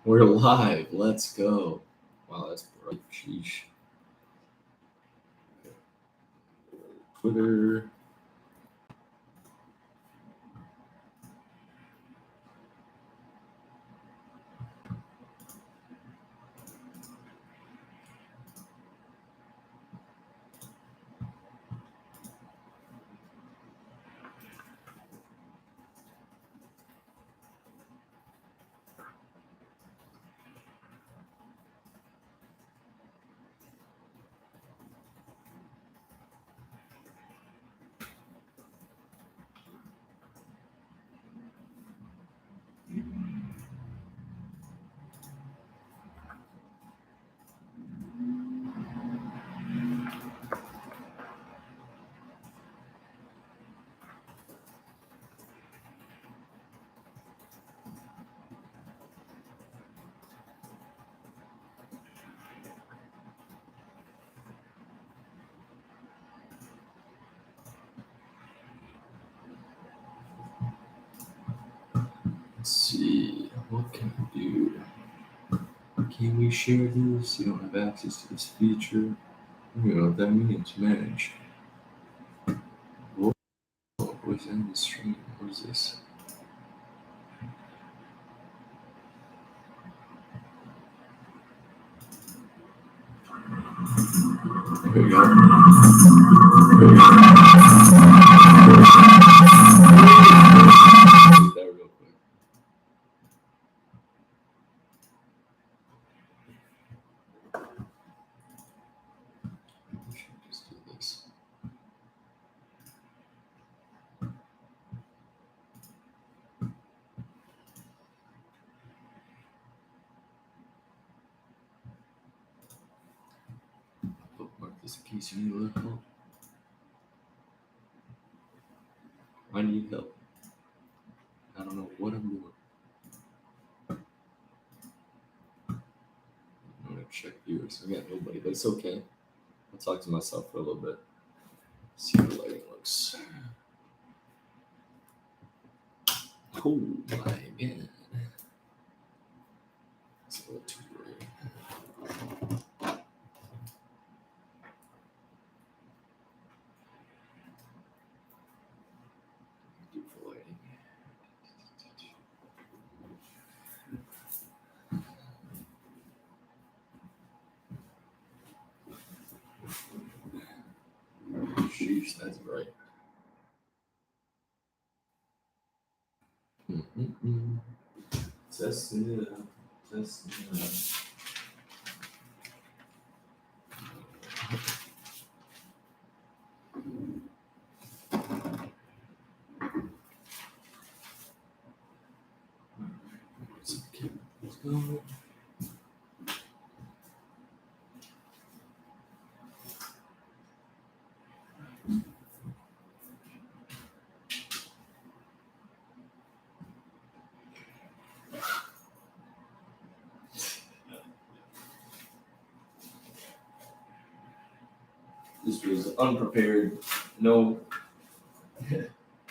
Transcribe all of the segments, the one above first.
We're live. Let's go. Wow, that's bright. Sheesh. Twitter. Let's see. What can I do? Can we share this? You don't have access to this feature. I don't know what that means. Manage. Whoa. What's in the stream? What is this? There we go. There we go. There real quick. We should just do this. Bookmark this in case you need a little help. I need help. I don't know what I'm doing. I'm gonna check viewers. I got nobody, but it's okay. I'll talk to myself for a little bit. See how the lighting looks. Oh my god. It's a little too bright. Do for lighting. Sheesh, that's bright. Testing it out. Testing it out. Let's go. This was unprepared. No,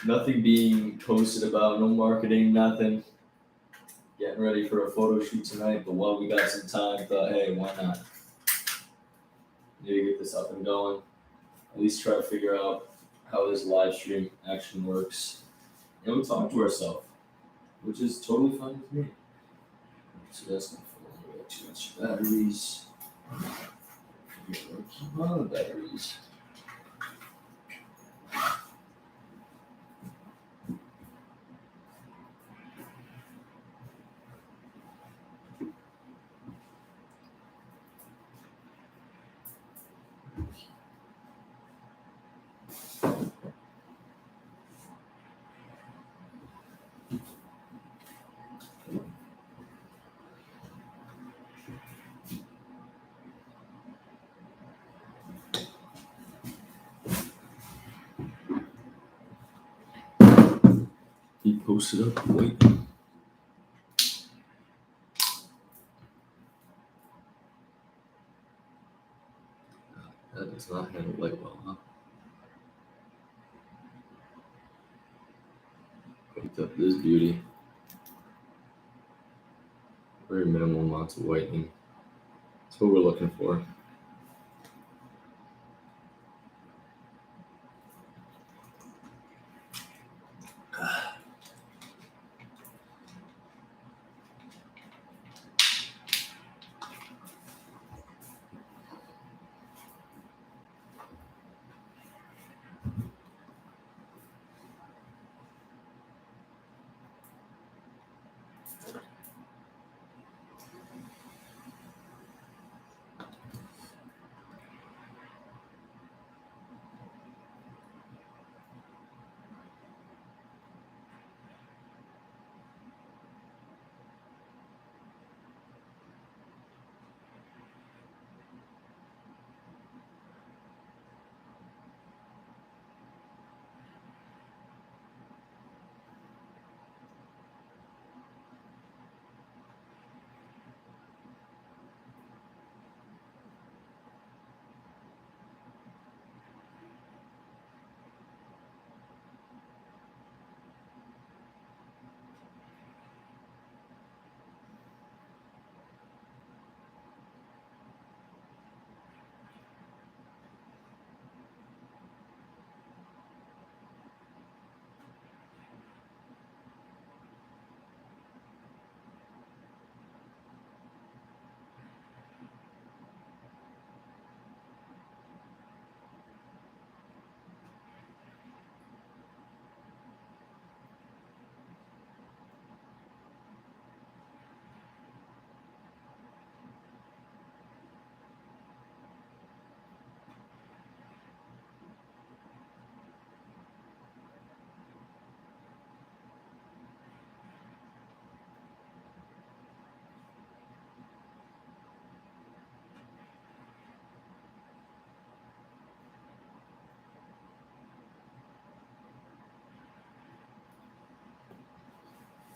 nothing being posted about. No marketing. Nothing. Getting ready for a photo shoot tonight, but while we got some time, thought, hey, why not? Need to get this up and going. At least try to figure out how this live stream action works. And we talk to ourselves, which is totally fine with me. So that's not full. We got too much batteries. Keep on the batteries. He posted up. Wait. That does not handle light well, huh? Picked up this beauty. very minimal amounts of whitening. That's what we're looking for.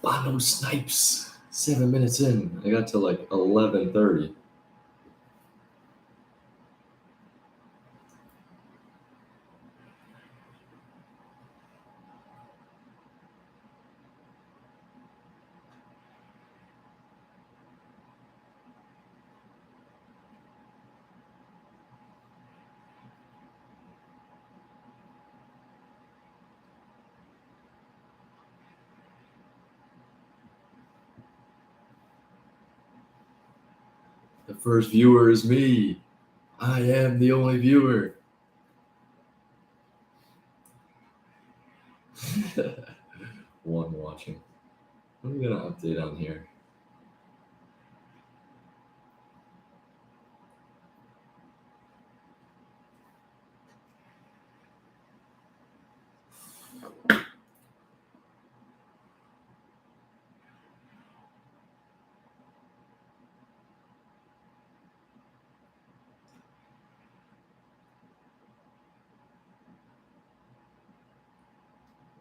Bono Snipes. 7 minutes in. I got to like 11:30. The first viewer is me. I am the only viewer. One watching. What are we gonna update on here?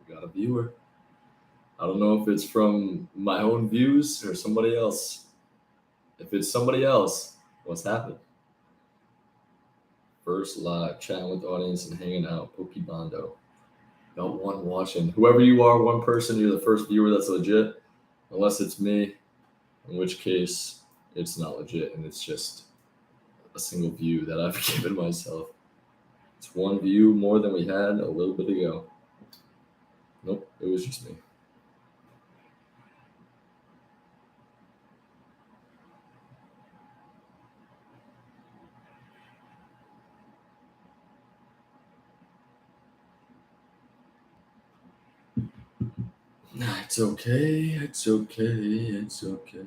We got a viewer. I don't know if it's from my own views or somebody else. If it's somebody else, what's happened? First live chatting with the audience and hanging out. Pokebondo. Got one watching. Whoever you are, one person, you're the first viewer that's legit. Unless it's me, in which case it's not legit and it's just a single view that I've given myself. It's one view more than we had a little bit ago. Nope, it was just me. It's okay, it's okay, it's okay.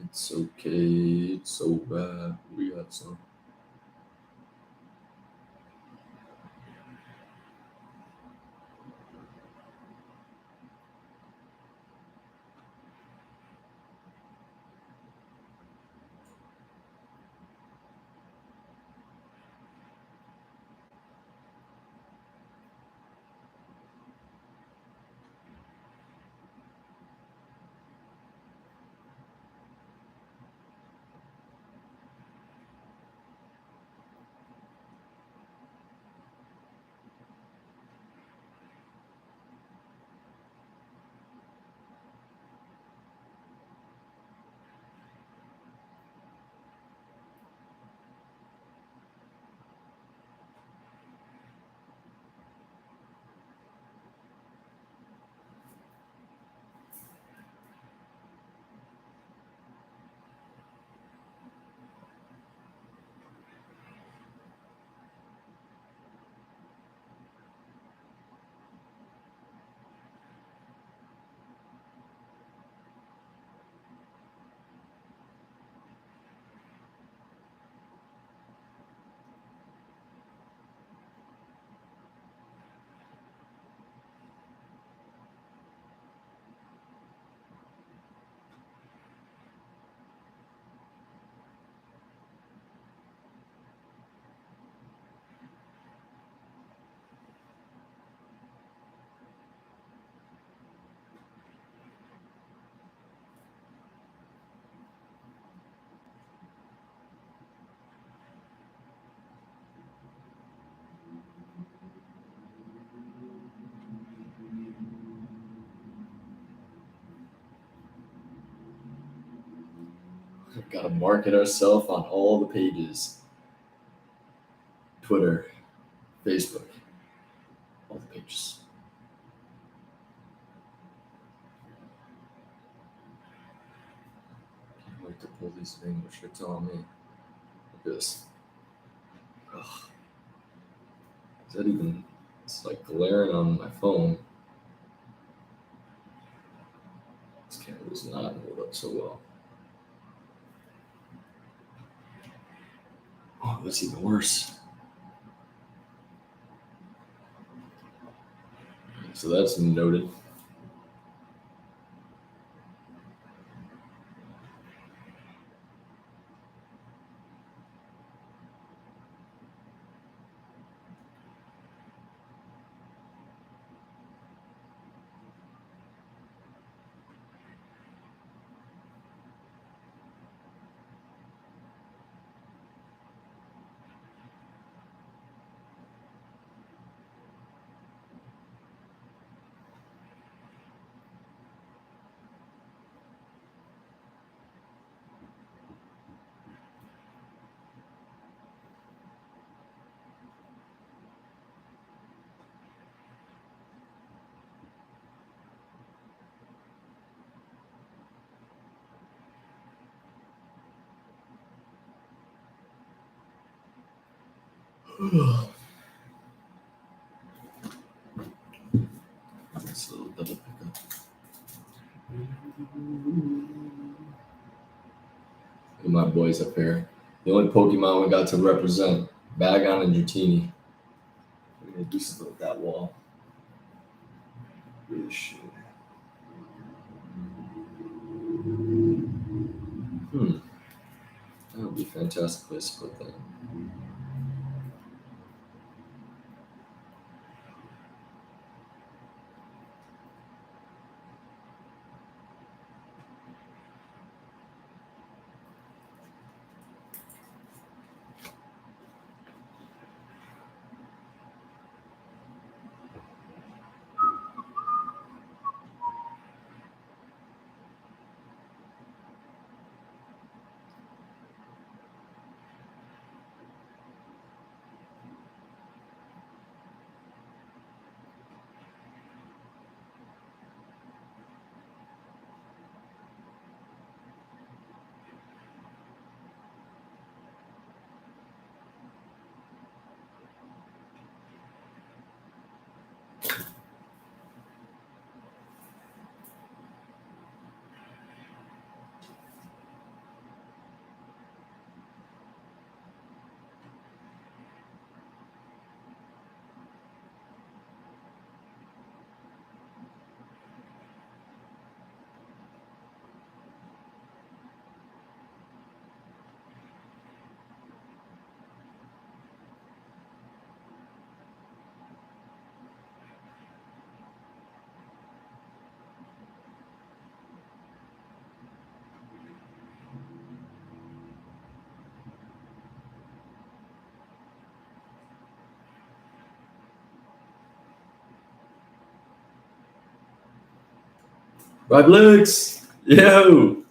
It's okay, it's so bad. We got some. We've got to market ourselves on all the pages. Twitter, Facebook, all the pages. Can't wait to pull these in English. You're telling me. Look at this. Ugh. Is that even? It's like glaring on my phone. This camera does not hold up so well. Oh, that's even worse. So that's noted. It's a little double pickup. Look at my boys up here. The only Pokemon we got to represent, Bagon and Dratini. We're gonna do something with that wall. Really should. That would be a fantastic place to put that. Right, Blix. Yo,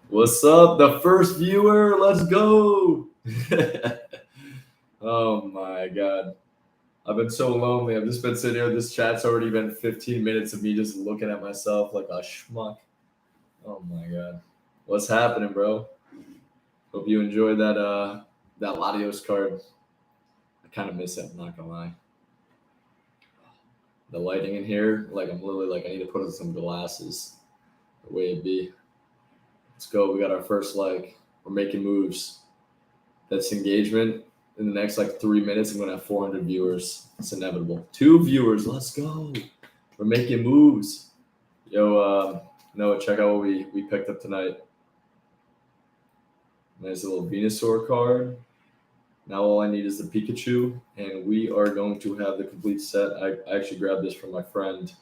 what's up? The first viewer. Let's go. Oh my god. I've been so lonely. I've just been sitting here. This chat's already been 15 minutes of me just looking at myself like a schmuck. Oh my god. What's happening, bro? Hope you enjoyed that Latios card. I kind of miss it, I'm not gonna lie. The lighting in here, like I'm literally like I need to put on some glasses. The way it be. Let's go. We got our first like we're making moves. That's engagement. In the next like 3 minutes, I'm gonna have 400 viewers. It's inevitable. 2 viewers. Let's go. We're making moves. Yo, Noah, check out what we picked up tonight. Nice little Venusaur card. Now all I need is the Pikachu, and we are going to have the complete set. I actually grabbed this from my friend.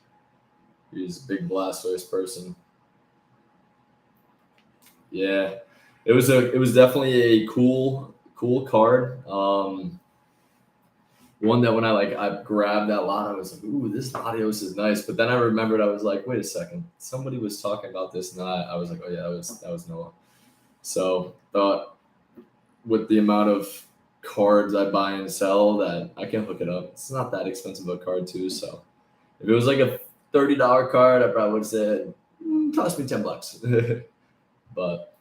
He's a big Blastoise person. Yeah, it was definitely a cool card. One that when I grabbed that lot, I was like, ooh, this Latios is nice. But then I remembered, I was like, wait a second, somebody was talking about this, and then I was like, oh yeah, that was Noah. So thought with the amount of cards I buy and sell that I can hook it up. It's not that expensive a card too. So if it was like a $30 card, I probably would have said, cost me $10. But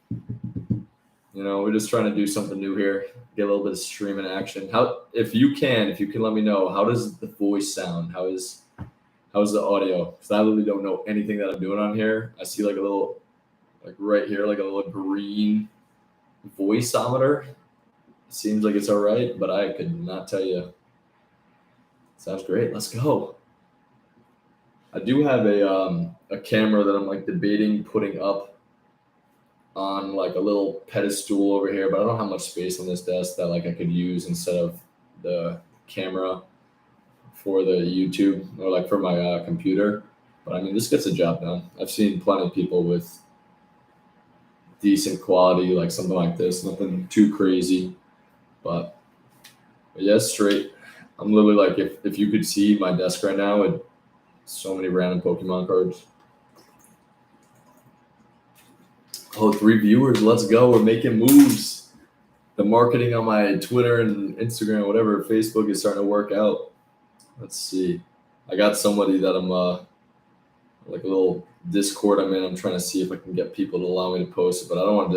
we're just trying to do something new here, get a little bit of streaming action. If you can let me know, how does the voice sound? How's the audio? Because I literally don't know anything that I'm doing on here. I see like a little, like right here, like a little green voiceometer. Seems like it's all right, but I could not tell you. Sounds great. Let's go. I do have a camera that I'm like debating putting up on like a little pedestal over here, but I don't have much space on this desk that like I could use instead of the camera for the YouTube or like for my computer. But I mean, this gets the job done. I've seen plenty of people with decent quality, like something like this, nothing too crazy, but yeah, straight. I'm literally like, if you could see my desk right now with so many random Pokemon cards. Oh, 3 viewers. Let's go. We're making moves. The marketing on my Twitter and Instagram, whatever, Facebook is starting to work out. Let's see. I got somebody that I'm like a little Discord I'm in. I'm trying to see if I can get people to allow me to post it, but I don't want to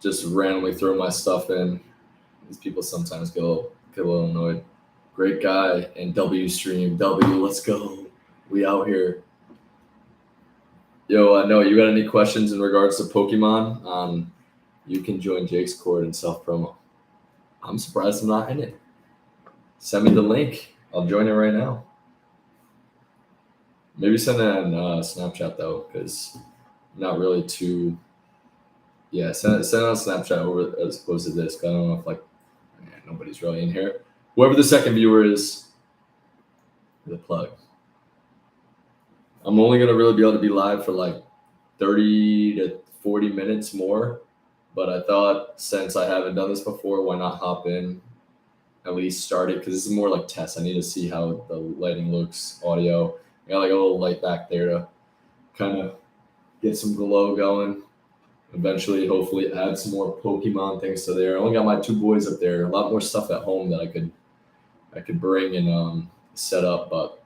just randomly throw my stuff in. These people sometimes get a little annoyed. Great guy and W stream. W, let's go. We out here. Yo, I know you got any questions in regards to Pokemon? You can join Jake's Court and self-promo. I'm surprised I'm not in it. Send me the link. I'll join it right now. Maybe send it on Snapchat though, because I'm not really too. Yeah, send it on Snapchat over as opposed to this. 'Cause I don't know if nobody's really in here. Whoever the second viewer is, the plug. I'm only gonna really be able to be live for like 30 to 40 minutes more, but I thought since I haven't done this before, why not hop in, at least start it, because this is more like test. I need to see how the lighting looks, audio. I got like a little light back there to kind of get some glow going. Eventually, hopefully, add some more Pokemon things to there. I only got my 2 boys up there. A lot more stuff at home that I could bring and set up, but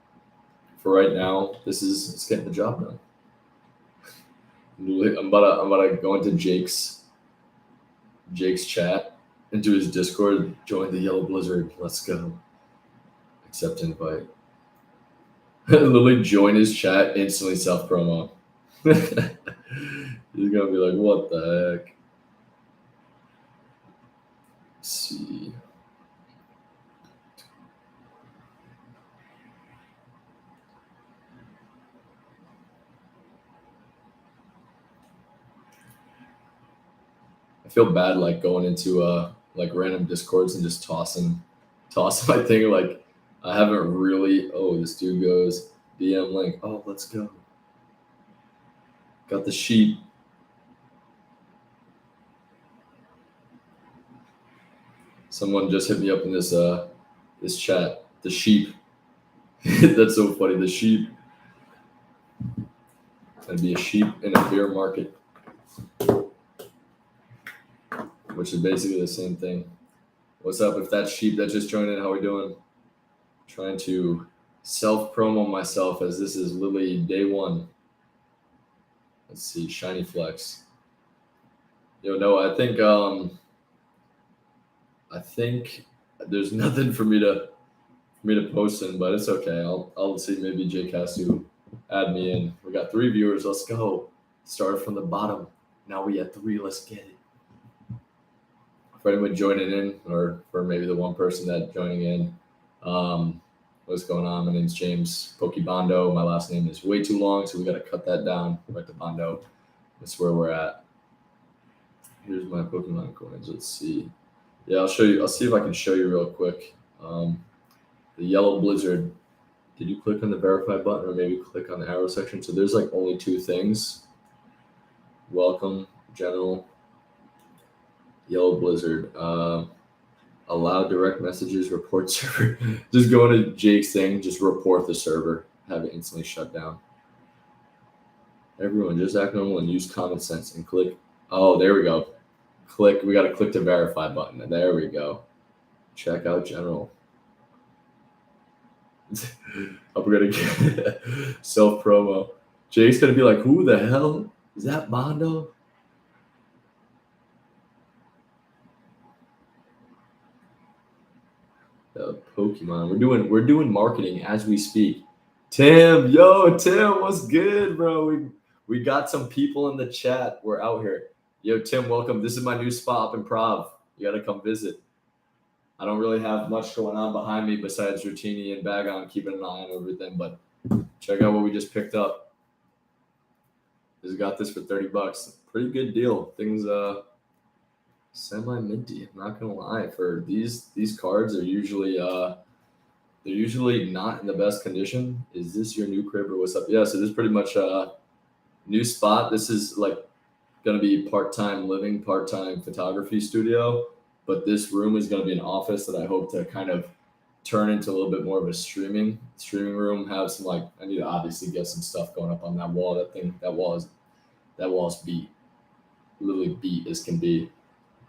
for right now, it's getting the job done. I'm about to go into Jake's chat, into his Discord, join the Yellow Blizzard. Let's go. Accept invite. Literally join his chat, instantly self promo. He's gonna be like, what the heck? Let's see. I feel bad like going into like random Discords and just tossing my thing. Like I haven't really. Oh, this dude goes DM link. Oh, let's go. Got the sheep. Someone just hit me up in this chat. The sheep. That's so funny. The sheep. Gonna be a sheep in a bear market, which is basically the same thing. What's up? If that's sheep that just joined in, how we doing? Trying to self-promo myself as this is literally day 1. Let's see, shiny flex. Yo, no, I think there's nothing for me to post in, but it's okay. I'll see. Maybe Jake has to add me in. We got 3 viewers. Let's go. Start from the bottom. Now we at 3. Let's get it. For anyone joining in, or for maybe the one person that joining in, what's going on? My name's James Pokebondo. My last name is way too long, so we got to cut that down right to Bondo. That's where we're at. Here's my Pokemon coins. Let's see. Yeah, I'll show you. I'll see if I can show you real quick. The Yellow Blizzard. Did you click on the verify button or maybe click on the arrow section? So there's like only 2 things. Welcome, general. Yellow Blizzard. Allow direct messages, report server. Just go into Jake's thing, just report the server, have it instantly shut down. Everyone, just act normal and use common sense and click Oh, there we go. Click. We got to click to verify button. And there we go. Check out general. I'm gonna get self promo. Jake's gonna be like, "Who the hell is that, Mondo?" Pokemon. We're doing marketing as we speak. Tim, what's good, bro? We got some people in the chat. We're out here. Yo, Tim, welcome. This is my new spot up in Prov. You gotta come visit. I don't really have much going on behind me besides Routini and Bagon keeping an eye on everything, but check out what we just picked up. Just got this for $30. Pretty good deal. Things semi-minty, I'm not gonna lie. For these cards are usually they're usually not in the best condition. Is this your new crib or what's up? Yeah, so this is pretty much a new spot. This is like gonna be part-time living, part-time photography studio, but this room is gonna be an office that I hope to kind of turn into a little bit more of a streaming room. Have some like, I need to obviously get some stuff going up on that wall. That wall is beat, literally beat as can be.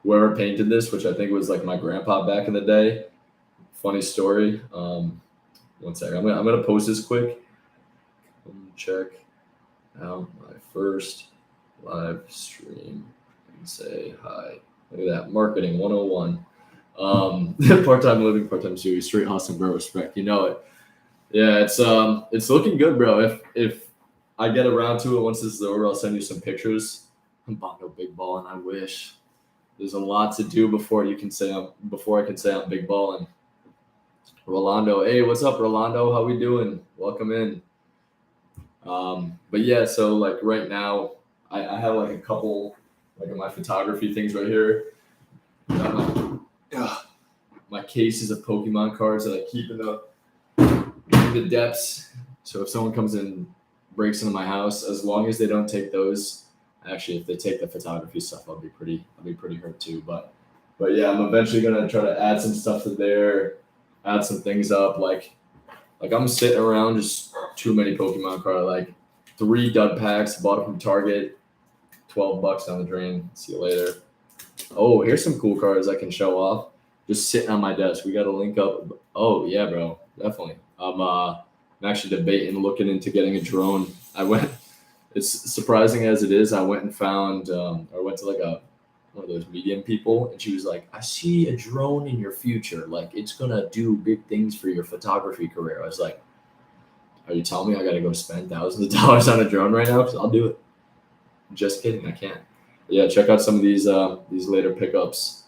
Whoever painted this, which I think was like my grandpa back in the day. Funny story. One second. I'm gonna post this quick. Check out my first live stream and say hi. Look at that. Marketing 101. Part-time living, part-time series, straight hustle, bro. Respect. You know it. Yeah, it's looking good, bro. If I get around to it once this is over, I'll send you some pictures. I'm Bondo Big Ball, and I wish. There's a lot to do before I can say I'm big balling. Rolando, hey, what's up, Rolando? How we doing? Welcome in. But yeah, so like right now, I have like a couple like of my photography things right here. My cases of Pokemon cards that I keep in the depths. So if someone comes in, breaks into my house, as long as they don't take those. Actually, if they take the photography stuff, I'll be pretty hurt too. But yeah, I'm eventually gonna try to add some stuff to there, add some things up. Like I'm sitting around just too many Pokemon cards. Like 3 dud packs, bought it from Target, $12 down the drain. See you later. Oh, here's some cool cards I can show off. Just sitting on my desk. We got to link up. Oh yeah, bro, definitely. I'm actually debating looking into getting a drone. It's surprising as it is. I went and found, I went to like one of those medium people, and she was like, "I see a drone in your future. Like it's gonna do big things for your photography career." I was like, "Are you telling me I gotta go spend thousands of dollars on a drone right now? Because I'll do it." Just kidding, I can't. But yeah, check out some of these later pickups.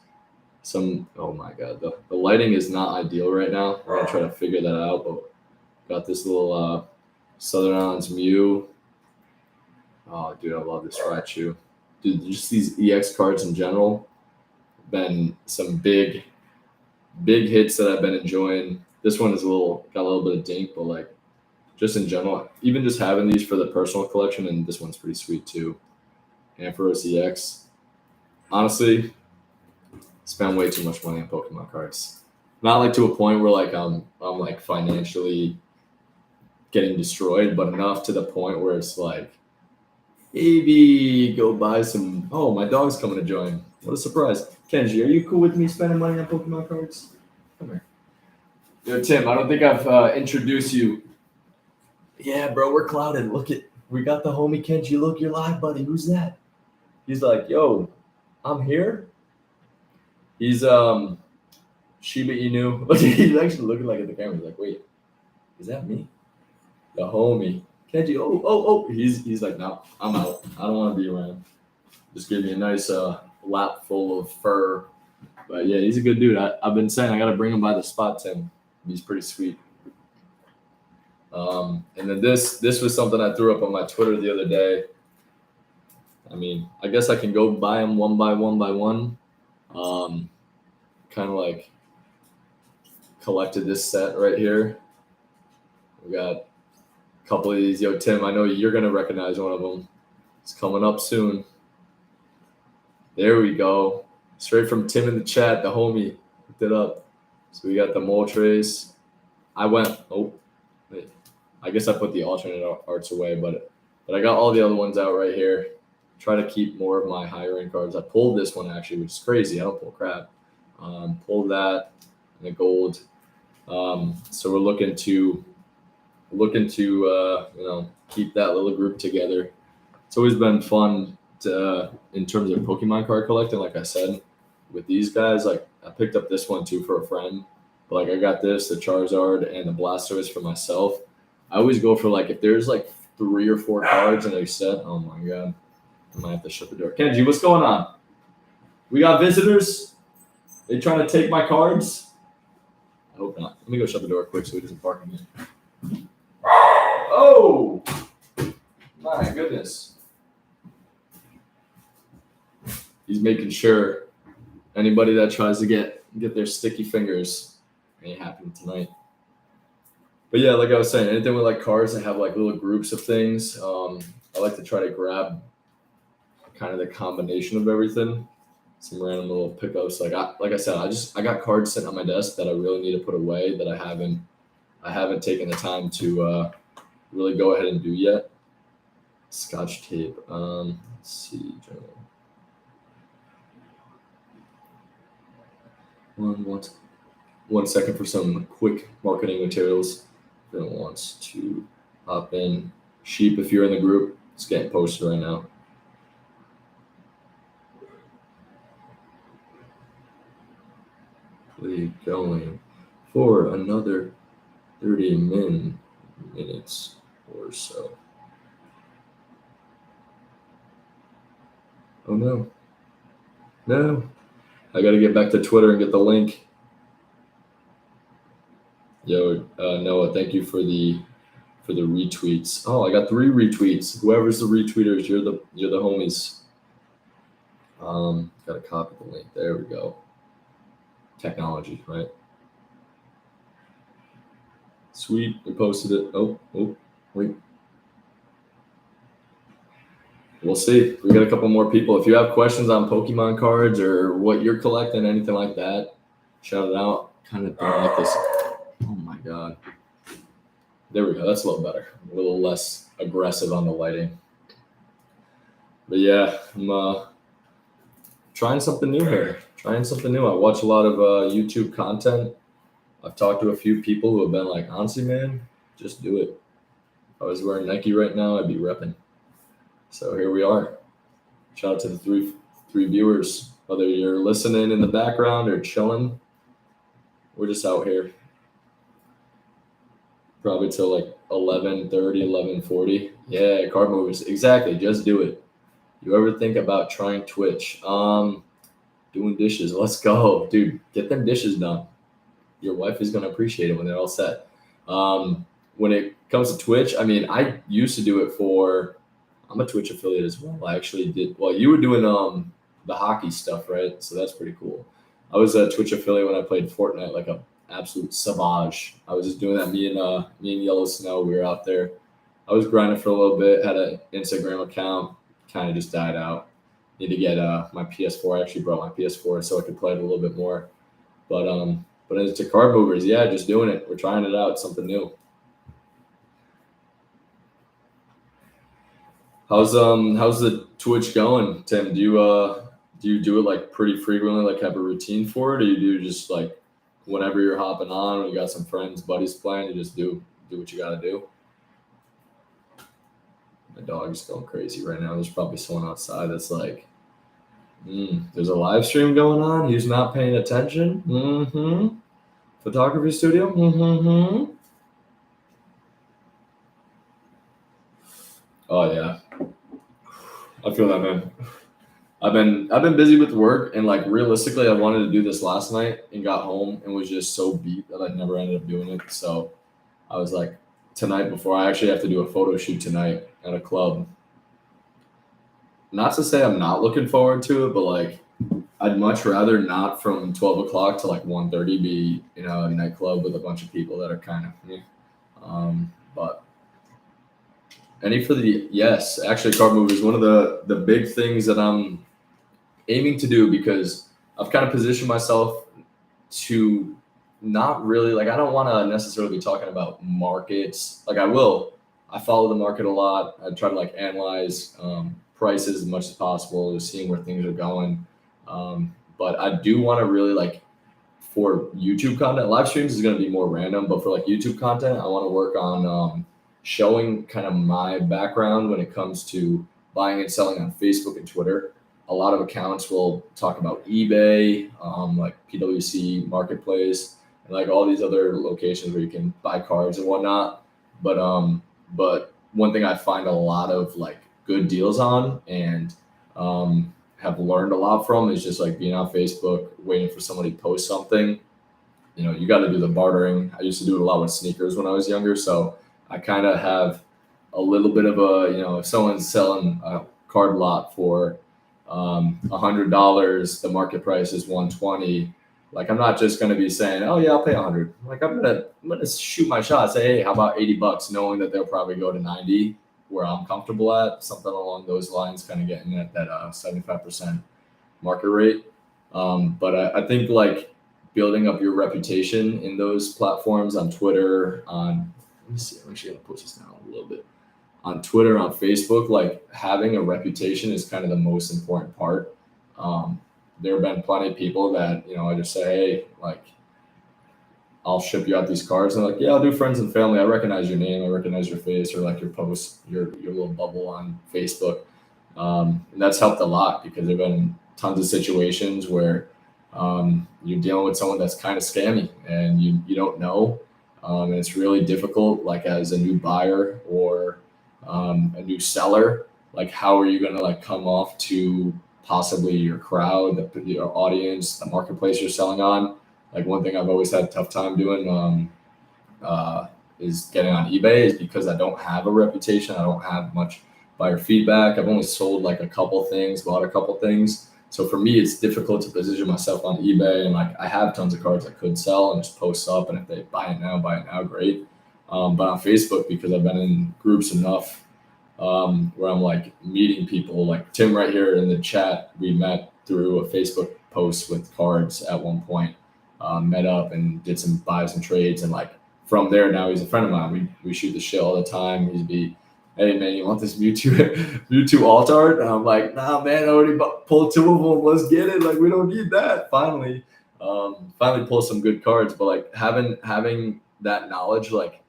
Oh my god, the lighting is not ideal right now. We're gonna try to figure that out. But got this little Southern Islands Mew. Oh, dude, I love this Raichu. Dude, just these EX cards in general, been some big hits that I've been enjoying. This one is got a little bit of dink, but like, just in general, even just having these for the personal collection, and this one's pretty sweet too. Ampharos EX. Honestly, spend way too much money on Pokemon cards. Not like to a point where like I'm like financially getting destroyed, but enough to the point where it's like, maybe go buy some. Oh, my dog's coming to join. What a surprise. Kenji, are you cool with me spending money on Pokemon cards? Come here. Yo, Tim, I don't think I've introduced you. Yeah, bro, we're clouded. We got the homie Kenji. Look, you're live, buddy. Who's that? He's like, yo, I'm here. He's Shiba Inu. He's actually looking like at the camera. He's like, wait, is that me? The homie. Kenji, oh. He's like, no, I'm out. I don't want to be around. Just give me a nice lap full of fur. But yeah, he's a good dude. I've been saying I got to bring him by the spot, Tim. He's pretty sweet. And then this was something I threw up on my Twitter the other day. I mean, I guess I can go buy them one by one. Kind of like collected this set right here. We got a couple of these. Yo, Tim, I know you're going to recognize one of them. It's coming up soon. There we go. Straight from Tim in the chat, the homie. Looked it up. So we got the Moltres. I guess I put the alternate arts away, but I got all the other ones out right here. try to keep more of my higher end cards. I pulled this one actually, which is crazy. I don't pull crap. Pulled that in the gold. So we're looking to keep that little group together. It's always been fun to, in terms of Pokemon card collecting. Like I said, with these guys, like I picked up this one too for a friend. But like I got this, the Charizard and the Blastoise for myself. I always go for like if there's like 3 or 4 cards in a set. Oh my god, I might have to shut the door. Kenji, what's going on? We got visitors. They trying to take my cards? I hope not. Let me go shut the door quick so he doesn't bark again. Oh my goodness. He's making sure anybody that tries to get their sticky fingers ain't happening tonight. But yeah, like I was saying, anything with like cards that have like little groups of things, I like to try to grab kind of the combination of everything. Some random little pickups. Like I said, I got cards sitting on my desk that I really need to put away that I haven't taken the time to really go ahead and do yet. Scotch tape. Let's see. One second for some quick marketing materials. If anyone wants to hop in. Sheep, if you're in the group, it's getting posted right now. Going for another 30 minutes or so. Oh no. I gotta get back to Twitter and get the link. Yo, Noah, thank you for the retweets. Oh, I got 3 retweets. Whoever's the retweeters, you're the homies. Gotta copy the link. There we go. Technology, right? Sweet, we posted it. Oh, wait. We'll see. We got a couple more people. If you have questions on Pokemon cards or what you're collecting, anything like that, shout it out. Kind of don't like this. Oh my god. There we go. That's a little better. A little less aggressive on the lighting. But yeah, I'm trying something new here. I watch a lot of YouTube content. I've talked to a few people who have been like, honestly, man, just do it. If I was wearing Nike right now, I'd be repping. So here we are. Shout out to the three viewers. Whether you're listening in the background or chilling, we're just out here. Probably till like 11:30, 11:40. Yeah, card movers. Exactly. Just do it. You ever think about trying Twitch? Doing dishes. Let's go. Dude, get them dishes done. Your wife is going to appreciate it when they're all set. When it comes to Twitch, I mean, I used to do it for, I'm a Twitch affiliate as well. I actually did, well, you were doing the hockey stuff, right? So that's pretty cool. I was a Twitch affiliate when I played Fortnite, like a absolute savage. I was just doing that. Me and Yellow Snow, we were out there. I was grinding for a little bit, had an Instagram account, kind of just died out. Need to get my PS4. I actually brought my PS4 so I could play it a little bit more. But as to card movers, yeah, just doing it. We're trying it out, something new. How's the Twitch going, Tim? Do you do it like pretty frequently, like have a routine for it, or you do just like whenever you're hopping on, or you got some friends, buddies playing, you just do what you gotta do? My dog's going crazy right now. There's probably someone outside that's like, there's a live stream going on. He's not paying attention. Photography studio. Oh yeah, I feel that, man. I've been busy with work, and like realistically, I wanted to do this last night and got home and was just so beat that I never ended up doing it. So I was like, tonight, before I actually have to do a photo shoot tonight at a club. Not to say I'm not looking forward to it, but like I'd much rather not from 12 o'clock to like 1:30 be a nightclub with a bunch of people that are kind of me. But any for the yes, actually, card movers, one of the big things that I'm aiming to do, because I've kind of positioned myself to not really, like, I don't want to necessarily be talking about markets. Like I follow the market a lot. I try to like analyze prices as much as possible, just seeing where things are going. But I do want to really like for YouTube content, live streams is going to be more random, but for like YouTube content, I want to work on showing kind of my background when it comes to buying and selling on Facebook and Twitter. A lot of accounts will talk about eBay, like PWC Marketplace, and like all these other locations where you can buy cards and whatnot. But one thing I find a lot of like good deals on and have learned a lot from is just like being on Facebook, waiting for somebody to post something. You know, you got to do the bartering. I used to do it a lot with sneakers when I was younger, so I kind of have a little bit of a, you know, if someone's selling a card lot for $100, the market price is 120. Like I'm not just gonna be saying, oh yeah, I'll pay 100. Like I'm gonna shoot my shot. Say, hey, how about $80? Knowing that they'll probably go to 90, where I'm comfortable at, something along those lines, kind of getting at that 75% market rate. But I think like building up your reputation in those platforms on Twitter, let me see, I'm actually gonna push this down a little bit. On Twitter, on Facebook, like having a reputation is kind of the most important part. There have been plenty of people that, you know, I just say, hey, like, I'll ship you out these cards. And they're like, yeah, I'll do friends and family. I recognize your name. I recognize your face or like your post, your little bubble on Facebook. And that's helped a lot because there have been tons of situations where you're dealing with someone that's kind of scammy and you don't know. And it's really difficult, like as a new buyer or a new seller, like how are you going to like come off to possibly your crowd, your audience, the marketplace you're selling on. Like one thing I've always had a tough time doing is getting on eBay is because I don't have a reputation. I don't have much buyer feedback. I've only sold like a couple things, bought a couple things. So for me, it's difficult to position myself on eBay. And like I have tons of cards I could sell and just post up. And if they buy it now, great. But on Facebook, because I've been in groups enough where I'm like meeting people, like Tim right here in the chat, we met through a Facebook post with cards at one point, met up and did some buys and trades. And like from there, now he's a friend of mine. We shoot the shit all the time. He'd be, hey man, you want this Mewtwo alt art? And I'm like, nah man, I already pulled two of them. Let's get it. Like we don't need that. Finally pull some good cards. But like having that knowledge, like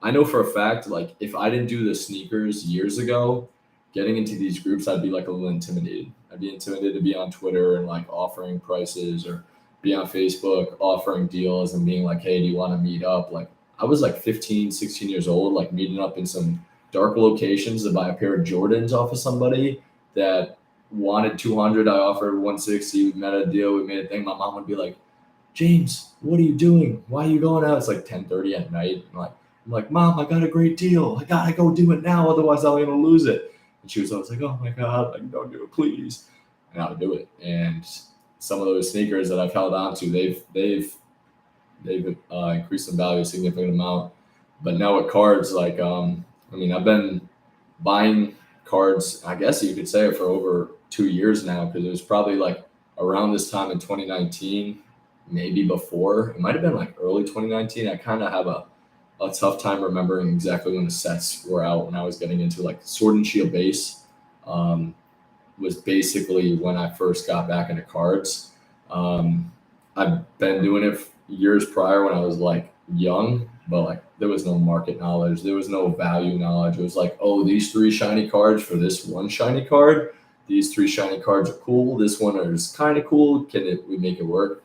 I know for a fact, like if I didn't do the sneakers years ago, getting into these groups, I'd be like a little intimidated. I'd be intimidated to be on Twitter and like offering prices or be on Facebook offering deals and being like, hey, do you want to meet up? Like I was like 15, 16 years old, like meeting up in some dark locations to buy a pair of Jordans off of somebody that wanted 200. I offered 160. We met a deal. We made a thing. My mom would be like, James, what are you doing? Why are you going out? It's like 10:30 at night. I'm like, Mom, I got a great deal. I gotta go do it now, otherwise I'm gonna lose it. And she was always like, oh my God, like don't do it, please. And I'll do it. And some of those sneakers that I've held on to, they've increased in value a significant amount. But now with cards, like I've been buying cards, I guess you could say, for over 2 years now, because it was probably like around this time in 2019, maybe before. It might have been like early 2019. I kind of have a tough time remembering exactly when the sets were out when I was getting into like Sword and Shield base was basically when I first got back into cards. I've been doing it years prior when I was like young, but like there was no market knowledge. There was no value knowledge. It was like, oh, these 3 shiny cards for this one shiny card. These 3 shiny cards are cool. This one is kind of cool. We make it work?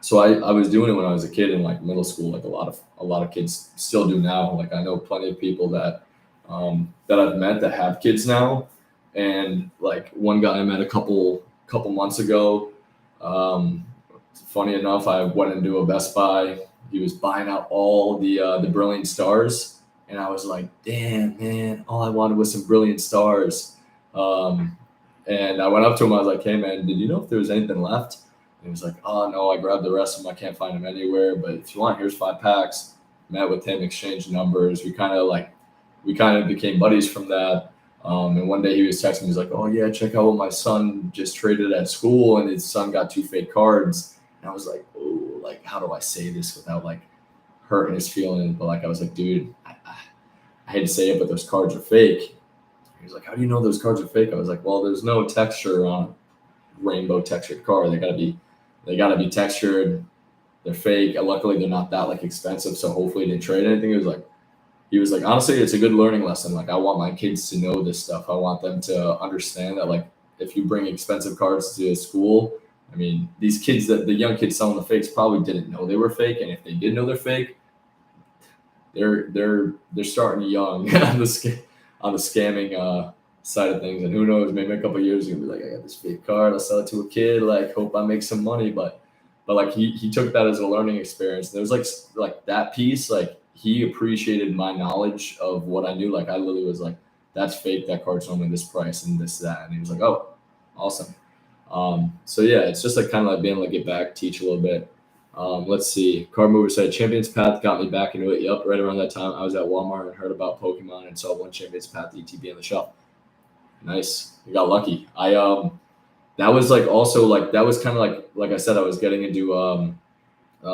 So I was doing it when I was a kid in like middle school, like a lot of kids still do now. Like I know plenty of people that I've met that have kids now, and like one guy I met a couple months ago. Funny enough, I went into a Best Buy. He was buying out all the Brilliant Stars, and I was like, damn man, all I wanted was some Brilliant Stars. And I went up to him. I was like, hey man, did you know if there was anything left? And he was like, oh, no, I grabbed the rest of them. I can't find them anywhere. But if you want, here's 5 packs. Met with him, exchanged numbers. We kind of became buddies from that. And one day he was texting me. He's like, oh, yeah, check out what my son just traded at school. And his son got 2 fake cards. And I was like, oh, like, how do I say this without, like, hurting his feelings? But, like, I was like, dude, I hate to say it, but those cards are fake. He was like, how do you know those cards are fake? I was like, well, there's no texture on a rainbow textured card. They gotta be textured. They're fake. And luckily, they're not that like expensive. So hopefully, he didn't trade anything. He was like, honestly, it's a good learning lesson. Like, I want my kids to know this stuff. I want them to understand that, like, if you bring expensive cards to school, I mean, these kids, the young kids selling the fakes probably didn't know they were fake. And if they did know they're fake, they're starting young on the scamming side of things. And who knows, maybe a couple of years, you're gonna be like, I got this fake card. I'll sell it to a kid. Like, hope I make some money. But like, he took that as a learning experience. And there was like that piece, like, he appreciated my knowledge of what I knew. Like, I literally was like, that's fake. That card's only this price and this, that. And he was like, oh, awesome. So yeah, it's just like kind of like being able to get back, teach a little bit. Let's see. Card Mover said Champions Path got me back into it. Yep, right around that time I was at Walmart and heard about Pokemon and saw one Champions Path ETB on the shelf. Nice. You got lucky. That was like also like that was kind of like I said, I was getting into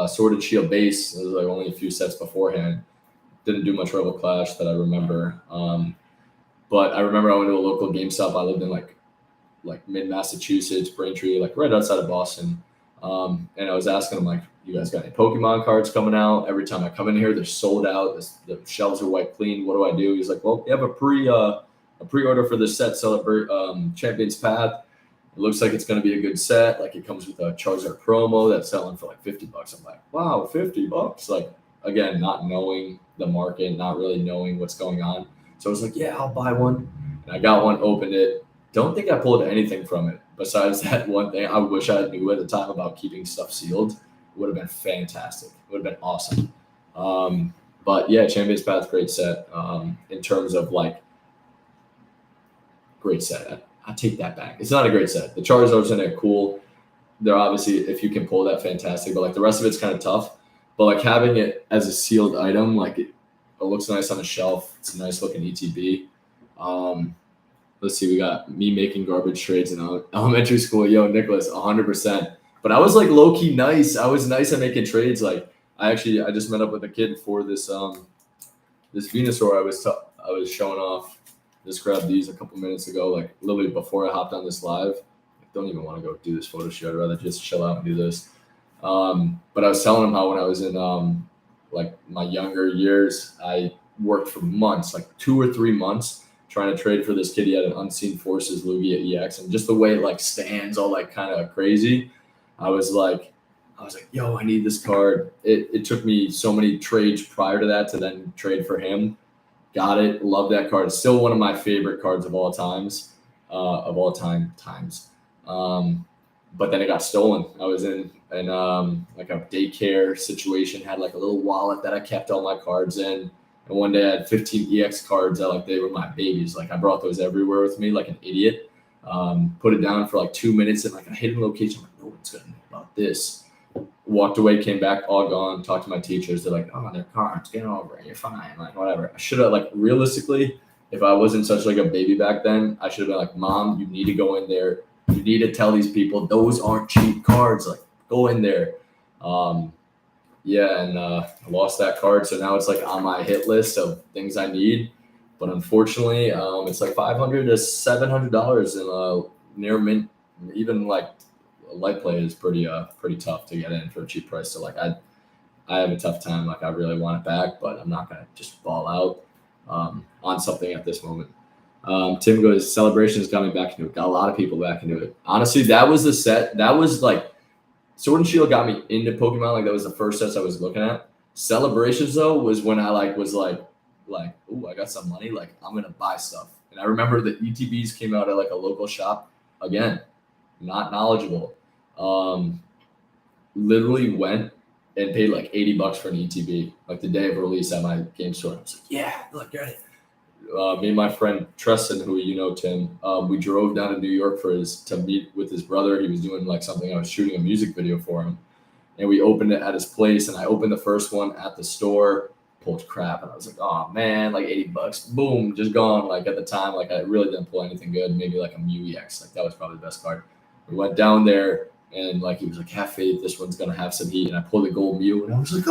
Sword and Shield base. It was like only a few sets beforehand. Didn't do much Rebel Clash that I remember. But I remember I went to a local GameStop. I lived in like mid Massachusetts, Braintree, like right outside of Boston. And I was asking them, like, you guys got any Pokemon cards coming out? Every time I come in here, they're sold out. The shelves are wiped clean. What do I do? He's like, well, we have a pre-order for this set, Celebrate Champions Path. It looks like it's going to be a good set. Like, it comes with a Charizard promo that's selling for like $50. I'm like, wow, $50. Like, again, not knowing the market, not really knowing what's going on. So I was like, yeah, I'll buy one. And I got one, opened it. Don't think I pulled anything from it besides that one thing. I wish I knew at the time about keeping stuff sealed. It would have been fantastic. It would have been awesome. But yeah, Champions Path, great set. In terms of like, great set. I take that back. It's not a great set. The Charizards in it, cool. They're obviously, if you can pull that, fantastic. But like the rest of it's kind of tough. But like having it as a sealed item, like it looks nice on the shelf. It's a nice looking ETB. Let's see, we got me making garbage trades in elementary school. Yo, Nicholas, 100%. But I was like low key nice. I was nice at making trades. Like I just met up with a kid for this this Venusaur I was showing off. Just grabbed these a couple minutes ago, like literally before I hopped on this live. I don't even want to go do this photo shoot. I'd rather just chill out and do this. But I was telling him how when I was in like my younger years, I worked for months, like 2 or 3 months, trying to trade for this kid. He had an Unseen Forces Lugia EX, and just the way it like stands all like kind of crazy. I was like, yo, I need this card. It took me so many trades prior to that to then trade for him. Got it. Love that card. Still one of my favorite cards of all times. But then it got stolen. I was in like a daycare situation, had like a little wallet that I kept all my cards in. And one day I had 15 EX cards that like they were my babies. Like I brought those everywhere with me like an idiot. Put it down for like 2 minutes in like a hidden location. I'm like, no one's gonna know about this. Walked away, came back, all gone. Talked to my teachers. They're like, oh, they're cards. Get over it. You're fine. Like whatever. I should have like realistically, if I wasn't such like a baby back then, I should have been like, Mom, you need to go in there. You need to tell these people those aren't cheap cards. Like go in there. Yeah, and I lost that card, so now it's like on my hit list of things I need. But unfortunately, it's like $500 to $700 in near mint. Even like light play is pretty tough to get in for a cheap price. So like I have a tough time. Like I really want it back, but I'm not gonna just ball out on something at this moment. Tim goes, Celebrations got me back into it. Got a lot of people back into it. Honestly, that was the set. That was like Sword and Shield got me into Pokemon. Like that was the first sets I was looking at. Celebrations though was when I was like, ooh, I got some money. Like I'm gonna buy stuff. And I remember the ETBs came out at like a local shop. Again, not knowledgeable. Literally went and paid like $80 for an ETB, like the day of release at my game store. I was like, yeah, look, get it. Me and my friend Tristan, who you know, Tim, we drove down to New York to meet with his brother. He was doing like something. I was shooting a music video for him, and we opened it at his place. And I opened the first one at the store, pulled crap, and I was like, oh man, like $80, boom, just gone. Like at the time, like I really didn't pull anything good. Maybe like a Mew EX, like that was probably the best card. We went down there, and like he was like, have faith, this one's gonna have some heat. And I pulled a gold Mew, and I was like,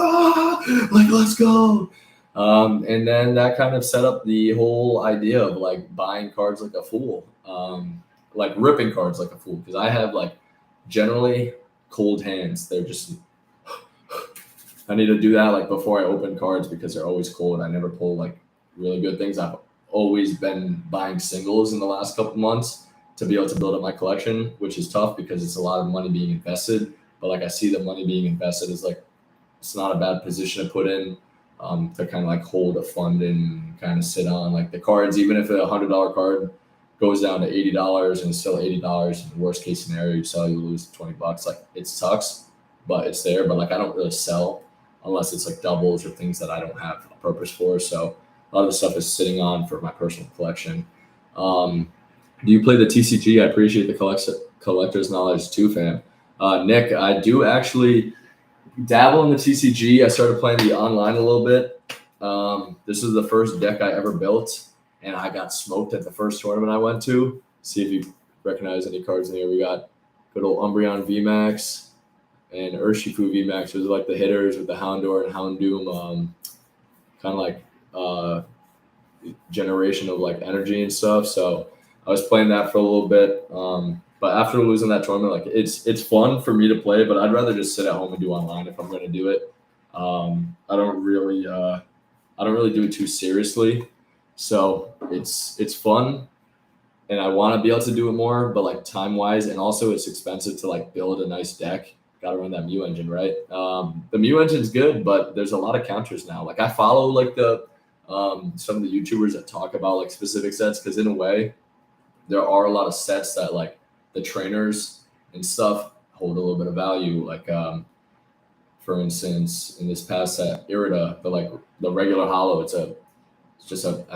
like let's go. And then that kind of set up the whole idea of like buying cards like a fool, like ripping cards like a fool. Because I have like generally cold hands. They're just, I need to do that like before I open cards because they're always cold. I never pull like really good things. I've always been buying singles in the last couple months to be able to build up my collection, which is tough because it's a lot of money being invested. But like I see the money being invested is like, it's not a bad position to put in, to kind of like hold a fund and kind of sit on like the cards. Even if a $100 card goes down to $80 and it's still $80, in the worst case scenario, you sell, you lose $20. Like it sucks, but it's there. But like I don't really sell unless it's like doubles or things that I don't have a purpose for. So a lot of the stuff is sitting on for my personal collection. Do you play the TCG? I appreciate the collector's knowledge too, fam. Nick, I do actually dabble in the TCG. I started playing the online a little bit. This is the first deck I ever built, and I got smoked at the first tournament I went to. See if you recognize any cards in here. We got good old Umbreon VMAX and Urshifu VMAX. Those are like the hitters with the Houndour and Houndoom, kind of like generation of like energy and stuff. So I was playing that for a little bit. But after losing that tournament, like it's fun for me to play, but I'd rather just sit at home and do online if I'm going to do it. I don't really do it too seriously, so it's fun, and I want to be able to do it more. But like time wise, and also it's expensive to like build a nice deck. Got to run that Mew engine, right? The Mew engine's good, but there's a lot of counters now. Like I follow like the some of the YouTubers that talk about like specific sets because in a way, there are a lot of sets that like the trainers and stuff hold a little bit of value. Like, for instance, in this past set, Irida, the regular hollow, I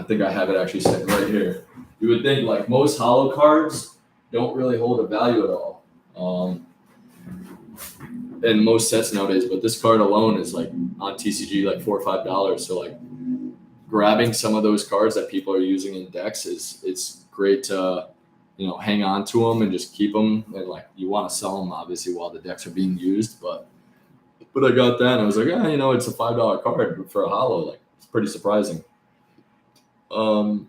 think I have it actually sitting right here. You would think like most hollow cards don't really hold a value at all. In most sets nowadays, but this card alone is like on TCG like $4 or $5. So like grabbing some of those cards that people are using in decks it's great to hang on to them and just keep them, and like you want to sell them obviously while the decks are being used, but I got that and I was like, it's a $5 card for a hollow. Like it's pretty surprising. Kind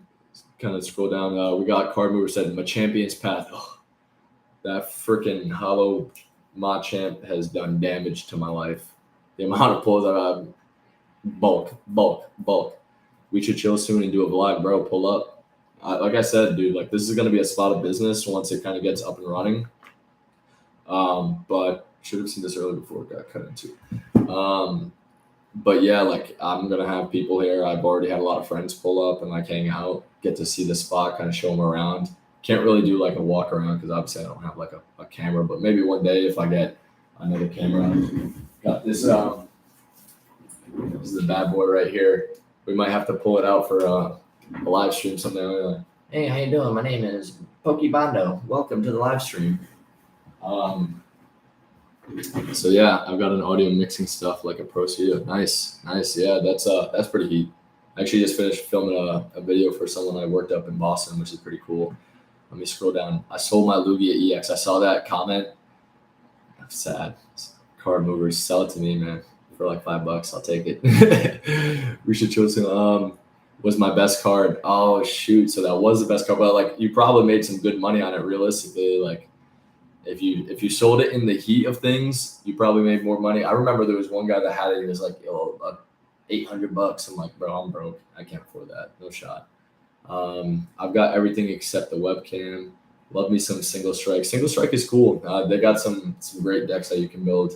of scroll down. We got card mover said Machampion's Path. Oh, that freaking hollow Machamp has done damage to my life. The amount of pulls I've had, bulk. We should chill soon and do a vlog, bro. Pull up. Like I said, dude, like this is going to be a spot of business once it kind of gets up and running. But should have seen this earlier before it got cut into. But yeah, like I'm going to have people here. I've already had a lot of friends pull up and like hang out, get to see the spot, kind of show them around. Can't really do like a walk around because obviously I don't have like a camera, but maybe one day if I get another camera. Got this, this is the bad boy right here. We might have to pull it out for a live stream someday. Like, hey, how you doing? My name is Pokebondo. Welcome to the live stream. So yeah, I've got an audio mixing stuff like a Pro Studio. Nice. Yeah, that's pretty heat. I actually just finished filming a video for someone I worked up in Boston, which is pretty cool. Let me scroll down. I sold my Lugia EX. I saw that comment. I'm sad. Card movers, sell it to me, man, for like $5. I'll take it. We should choose him. Was my best card. Oh shoot! So that was the best card, but like you probably made some good money on it. Realistically, like if you sold it in the heat of things, you probably made more money. I remember there was one guy that had it. He was like, $800. I'm like, bro, I'm broke. I can't afford that. No shot. I've got everything except the webcam. Love me some Single Strike. Single Strike is cool. They got some great decks that you can build.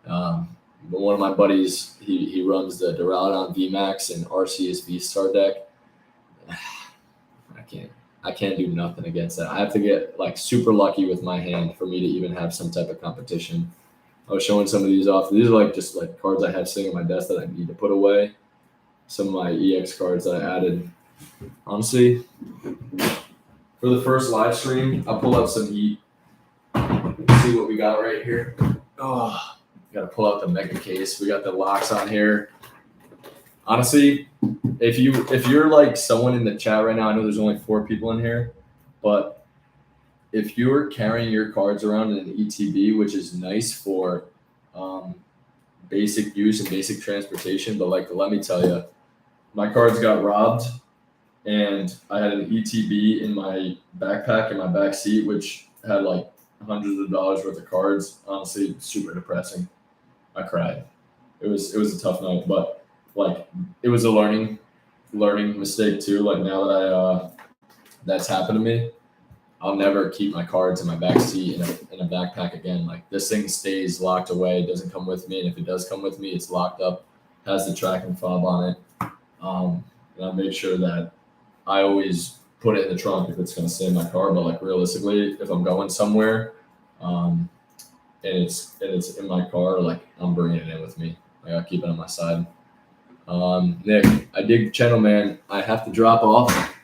But one of my buddies, he runs the Duraludon VMAX and Arceus V-Star deck. I can't do nothing against that. I have to get like super lucky with my hand for me to even have some type of competition. I was showing some of these off. These are like just like cards I have sitting on my desk that I need to put away. Some of my EX cards that I added. Honestly, for the first live stream, I'll pull up some heat. See what we got right here. Oh, gotta pull out the mega case. We got the locks on here. Honestly, if you're like someone in the chat right now, I know there's only 4 people in here, but if you're carrying your cards around in an ETB, which is nice for basic use and basic transportation, but like let me tell you, my cards got robbed, and I had an ETB in my backpack in my back seat, which had like hundreds of dollars worth of cards. Honestly, super depressing. I cried. It was a tough night, but like it was a learning mistake too. Like now that that's happened to me, I'll never keep my cards in my back seat in a backpack again. Like this thing stays locked away, it doesn't come with me, and if it does come with me, it's locked up, has the tracking fob on it. And I make sure that I always put it in the trunk if it's going to stay in my car. But like realistically, if I'm going somewhere, um, and it's in my car, like I'm bringing it in with me. Like I keep it on my side. Nick, I dig the channel, man. I have to drop off.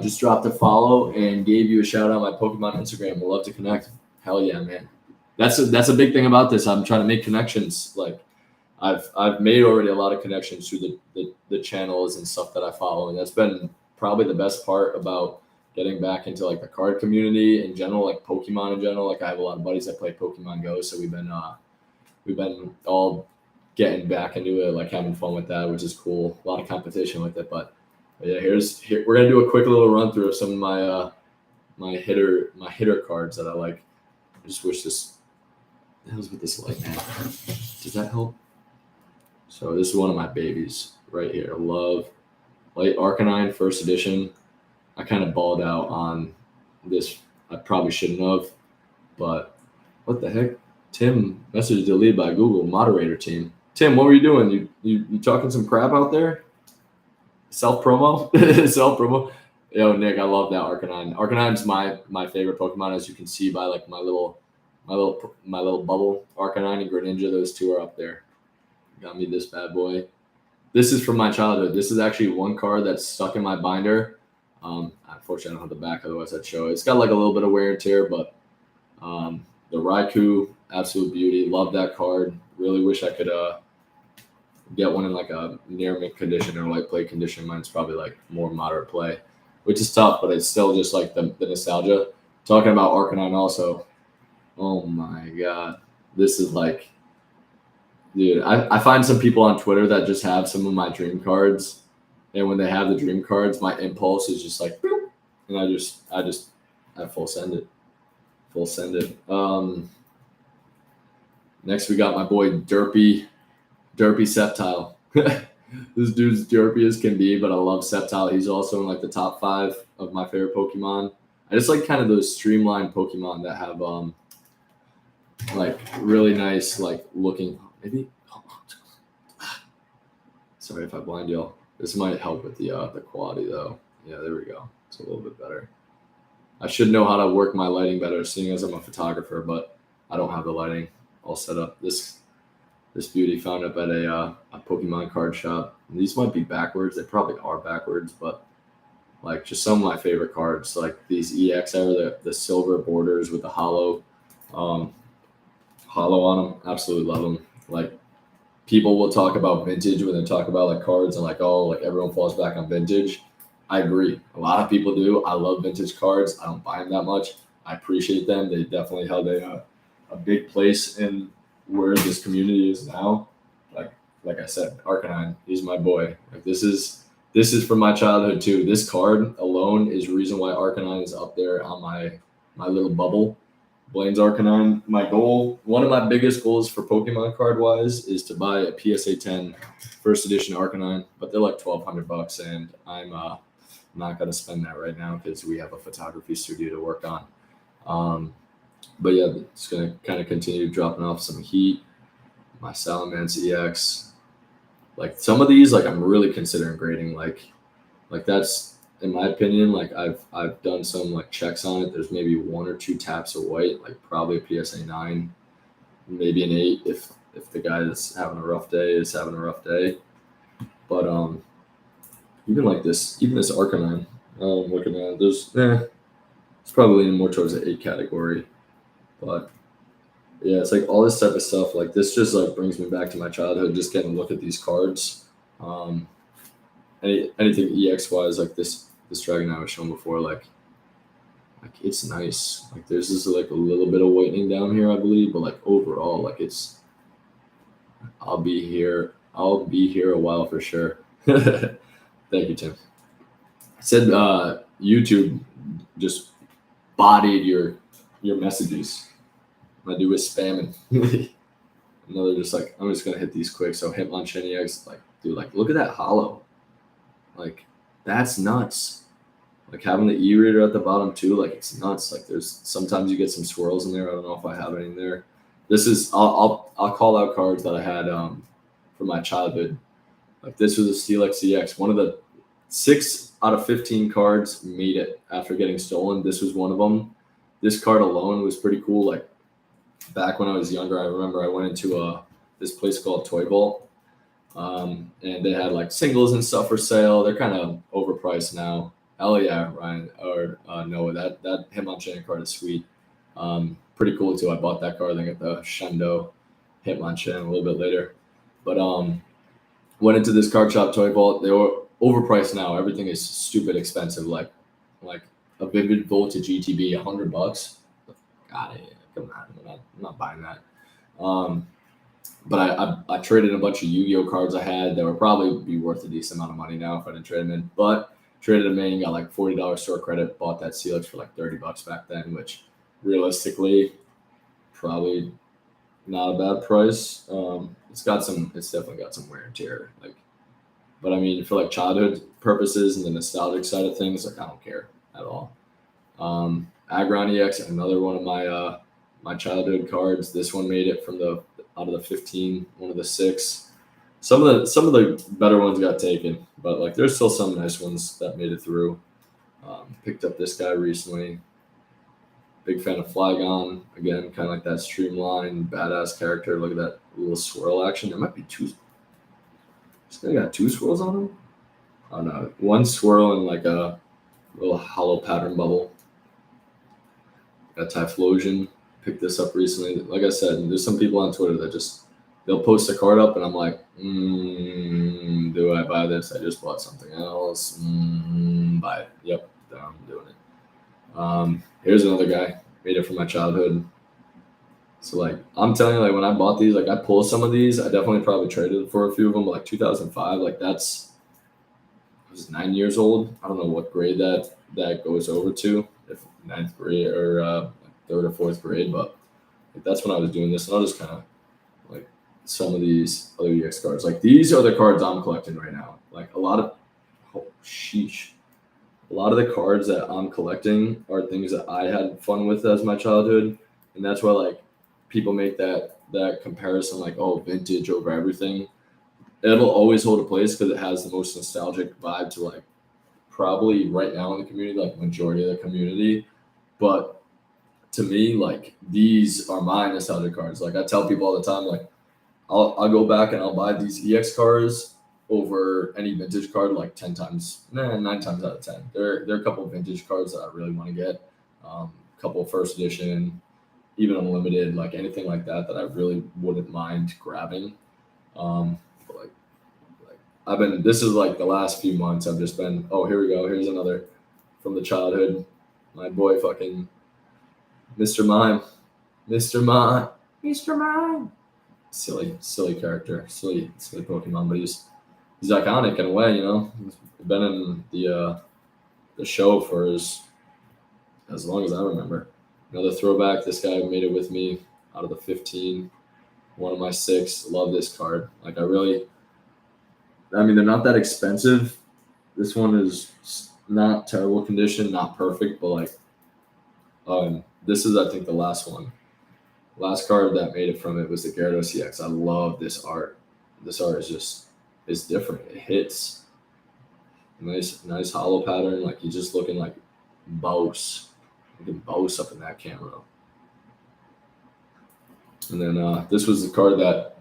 Just dropped a follow and gave you a shout out on my Pokemon Instagram. We'll love to connect. Hell yeah, man. That's a big thing about this. I'm trying to make connections. Like I've made already a lot of connections through the channels and stuff that I follow, and that's been probably the best part about getting back into like the card community in general, like Pokemon in general. Like I have a lot of buddies that play Pokemon Go, so we've been all getting back into it, like having fun with that, which is cool. A lot of competition with it, but yeah, here we're gonna do a quick little run through of some of my hitter cards that I like. I just wish this. What the hell's with this light, man? Does that help? So this is one of my babies right here. Love Light Arcanine First Edition. I kind of balled out on this. I probably shouldn't have, but what the heck? Tim, message deleted by Google, moderator team. Tim, what were you doing? You talking some crap out there? Self promo? Self promo? Yo, Nick, I love that Arcanine. Arcanine's my favorite Pokemon, as you can see by like my little bubble. Arcanine and Greninja, those two are up there. Got me this bad boy. This is from my childhood. This is actually one card that's stuck in my binder. Unfortunately, I don't have the back, otherwise I'd show it. It's got like a little bit of wear and tear, but the Raikou, absolute beauty. Love that card. Really wish I could get one in like a near mint condition or light play condition. Mine's probably like more moderate play, which is tough, but it's still just like the nostalgia. Talking about Arcanine also. Oh my god. This is like, dude, I find some people on Twitter that just have some of my dream cards, and when they have the dream cards, my impulse is just like, boop, and I full send it. Next we got my boy Derpy Sceptile. This dude's derpy as can be, but I love Sceptile. He's also in like the top 5 of my favorite Pokemon. I just like kind of those streamlined Pokemon that have like really nice like looking. Maybe. Sorry if I blind y'all. This might help with the quality though. Yeah, there we go. It's a little bit better. I should know how to work my lighting better, seeing as I'm a photographer, but I don't have the lighting all set up. This beauty found up at a Pokemon card shop. And these might be backwards. They probably are backwards, but like just some of my favorite cards, like these EX are the silver borders with the hollow on them. Absolutely love them. Like people will talk about vintage when they talk about like cards and like, oh, like everyone falls back on vintage. I agree. A lot of people do. I love vintage cards. I don't buy them that much. I appreciate them. They definitely held a big place in where this community is now. Like I said, Arcanine, he's my boy. Like this is from my childhood too. This card alone is the reason why Arcanine is up there on my little bubble. Blaine's Arcanine. One of my biggest goals for Pokemon card wise is to buy a PSA 10 first edition Arcanine, but they're like $1,200, and I'm not gonna spend that right now because we have a photography studio to work on. But yeah, it's gonna kind of continue dropping off some heat. My Salamence EX. Like some of these, like I'm really considering grading. Like that's, in my opinion, like I've done some like checks on it. There's maybe 1 or 2 taps of white, like probably a PSA 9, maybe an 8 if the guy that's having a rough day is having a rough day. But even this Arcanine, I'm looking at there's it's probably leaning more towards the 8 category. But yeah, it's like all this type of stuff. Like this just like brings me back to my childhood. Just getting a look at these cards. Anything EX wise, like this Dragonite I was shown before, like it's nice. Like there's just like a little bit of whitening down here, I believe, but like overall, like I'll be here a while for sure. Thank you, Tim. I said YouTube just bodied your messages. I do with spamming. Another just like I'm just gonna hit these quick. So Hitmonchan EX, like dude, like look at that hollow. Like that's nuts. Like having the e-reader at the bottom too, like it's nuts. Like there's sometimes you get some swirls in there. I don't know if I have any in there. This is I'll call out cards that I had from my childhood. Like this was a Steelix EX. One of the 6 out of 15 cards made it after getting stolen. This was one of them. This card alone was pretty cool. Like back when I was younger, I remember I went into this place called Toy Vault, and they had like singles and stuff for sale. They're kind of overpriced now. Hell yeah, Ryan or Noah, that Hitmonchan card is sweet. Pretty cool too. I bought that card. I got the Shendo Hitmonchan a little bit later, but went into this card shop, Toy Vault. They were overpriced now. Everything is stupid expensive. Like a Vivid Voltage ETB, $100. Got it. Come on, I'm not buying that. But I traded a bunch of Yu-Gi-Oh cards I had that would probably be worth a decent amount of money now if I didn't trade them in. But traded them in, got like $40 store credit, bought that Steelix for like $30 back then, which realistically probably not a bad price. It's definitely got some wear and tear. Like, but I mean, for like childhood purposes and the nostalgic side of things, like I don't care at all. Aggron EX, another one of my childhood cards. This one made it from out of the 15, one of the 6. Some of the better ones got taken, but like there's still some nice ones that made it through. Picked up this guy recently. Big fan of Flygon. Again, kind of like that streamlined, badass character. Look at that little swirl action. There might be 2. This guy got 2 swirls on him? Oh no, 1 swirl and like a little hollow pattern bubble. Got Typhlosion. Picked this up recently. Like I said, there's some people on Twitter that they'll post a card up and I'm like, do I buy this? I just bought something else. Buy it. Yep, I'm doing it. Here's another guy. Made it from my childhood. So like I'm telling you, like when I bought these, like I pulled some of these. I definitely probably traded for a few of them, but like 2005, like I was 9 years old. I don't know what grade that goes over to, if 9th grade or 3rd or 4th grade, but like, that's when I was doing this. And I'll just kind of like some of these other EX cards. Like these are the cards I'm collecting right now. Like a lot of the cards that I'm collecting are things that I had fun with as my childhood, and that's why like people make that comparison, like vintage over everything. It'll always hold a place because it has the most nostalgic vibe to like probably right now in the community, like majority of the community. But to me, like these are my nostalgic cards. Like I tell people all the time, like I'll go back and I'll buy these EX cards over any vintage card like 9 times out of 10. There are a couple of vintage cards that I really want to get. Couple first edition, even unlimited, like anything like that I really wouldn't mind grabbing. But like this is like the last few months I've just been, here we go. Here's another from the childhood. My boy fucking Mr. Mime. Silly character, silly Pokemon, but he's iconic in a way, you know. He's been in the show for as long as I remember. Another throwback. This guy made it with me out of the 15. One of my 6. Love this card. Like I mean, they're not that expensive. This one is not terrible condition, not perfect, but like this is I think the last one. Last card that made it from it was the Gyarados EX. I love this art. This art is different. It hits. Nice hollow pattern. Like he's just looking like Boss. Looking Boss up in that camera. And then this was the card that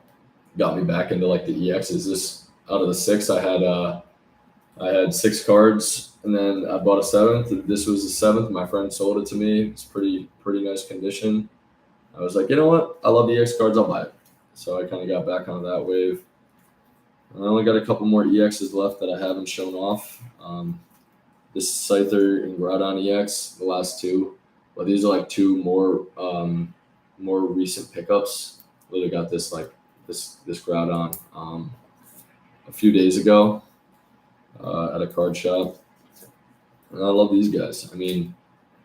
got me back into like the EXs. This out of the 6 I had 6 cards, and then I bought a 7th. This was the 7th. My friend sold it to me. It's pretty nice condition. I was like, you know what? I love the EX cards. I'll buy it. So I kind of got back on that wave. I only got a couple more EXs left that I haven't shown off. This Scyther and Groudon EX, the last 2. But these are like 2 more recent pickups. Literally got this Groudon a few days ago. at a card shop. And I love these guys. I mean,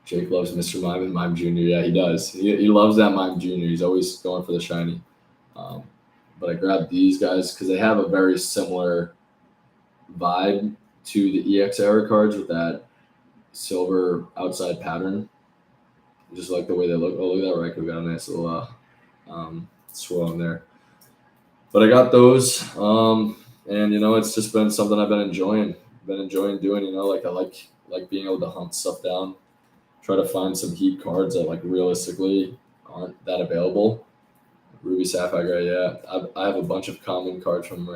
Jake loves Mr. Mime and Mime Jr. Yeah, he does. He loves that Mime Jr. He's always going for the shiny. Um, but I grabbed these guys because they have a very similar vibe to the EX era cards with that silver outside pattern. Just like the way they look. Oh, look at that right. We got a nice little swirl in there. But I got those, and it's just been something I've been enjoying. Been enjoying doing. Like I like being able to hunt stuff down, try to find some heat cards that like realistically aren't that available. Ruby Sapphire, yeah. I have a bunch of common cards from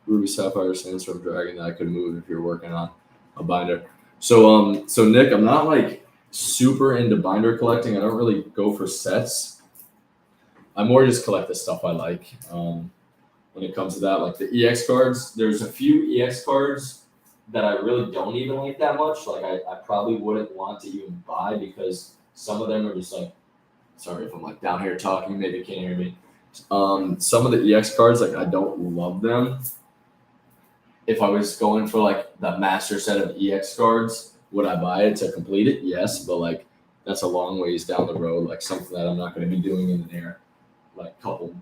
Ruby Sapphire Sandstorm Dragon that I could move if you're working on a binder. So Nick, I'm not like super into binder collecting. I don't really go for sets. I more just collect the stuff I like. When it comes to that, like the EX cards, there's a few EX cards that I really don't even like that much. Like I probably wouldn't want to even buy because some of them are just like, sorry if I'm like down here talking, maybe you can't hear me. Some of the EX cards, like I don't love them. If I was going for like the master set of EX cards, would I buy it to complete it? Yes, but like that's a long ways down the road, like something that I'm not going to be doing in the near like couple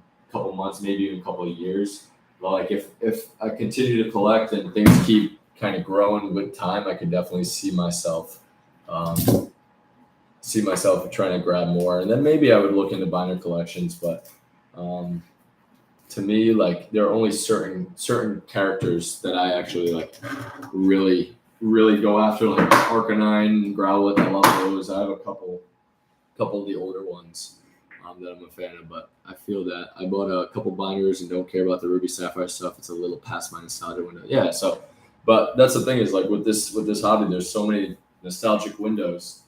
months, maybe even a couple of years. But like if I continue to collect and things keep kind of growing with time, I could definitely see myself trying to grab more, and then maybe I would look into binder collections. But to me, like there are only certain characters that I actually like really go after, like Arcanine, Growlithe. I love those. I have a couple of the older ones that I'm a fan of, but I feel that I bought a couple binders and don't care about the Ruby Sapphire stuff. It's a little past my nostalgia window. Yeah, so, but that's the thing is like with this hobby, there's so many nostalgic windows.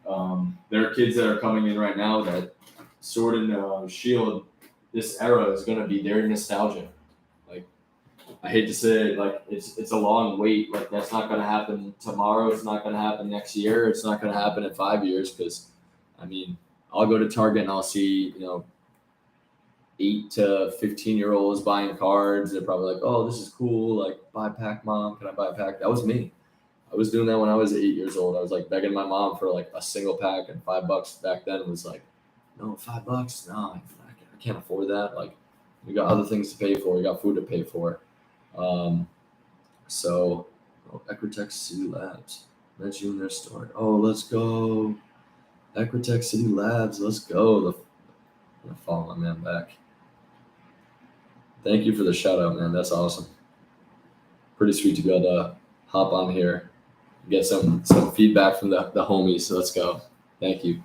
There are kids that are coming in right now that Sword and Shield, this era is going to be their nostalgia. Like, I hate to say it, like it's a long wait. Like that's not going to happen tomorrow. It's not going to happen next year. It's not going to happen in 5 years because, I mean, I'll go to Target and I'll see, 8 to 15-year-olds buying cards. They're probably like, oh, this is cool. Like, buy a pack, Mom. Can I buy a pack? That was me. I was doing that when I was 8 years old. I was like begging my mom for like a single pack, and $5 back then was like, no, $5? No, I can't afford that. Like, we got other things to pay for. We got food to pay for. Equitech City Labs. Mentioning their store. Oh, let's go. Equitech City Labs, let's go. I'm gonna follow my man back. Thank you for the shout out, man. That's awesome. Pretty sweet to be able to hop on here, get some feedback from the homies. So let's go. Thank you.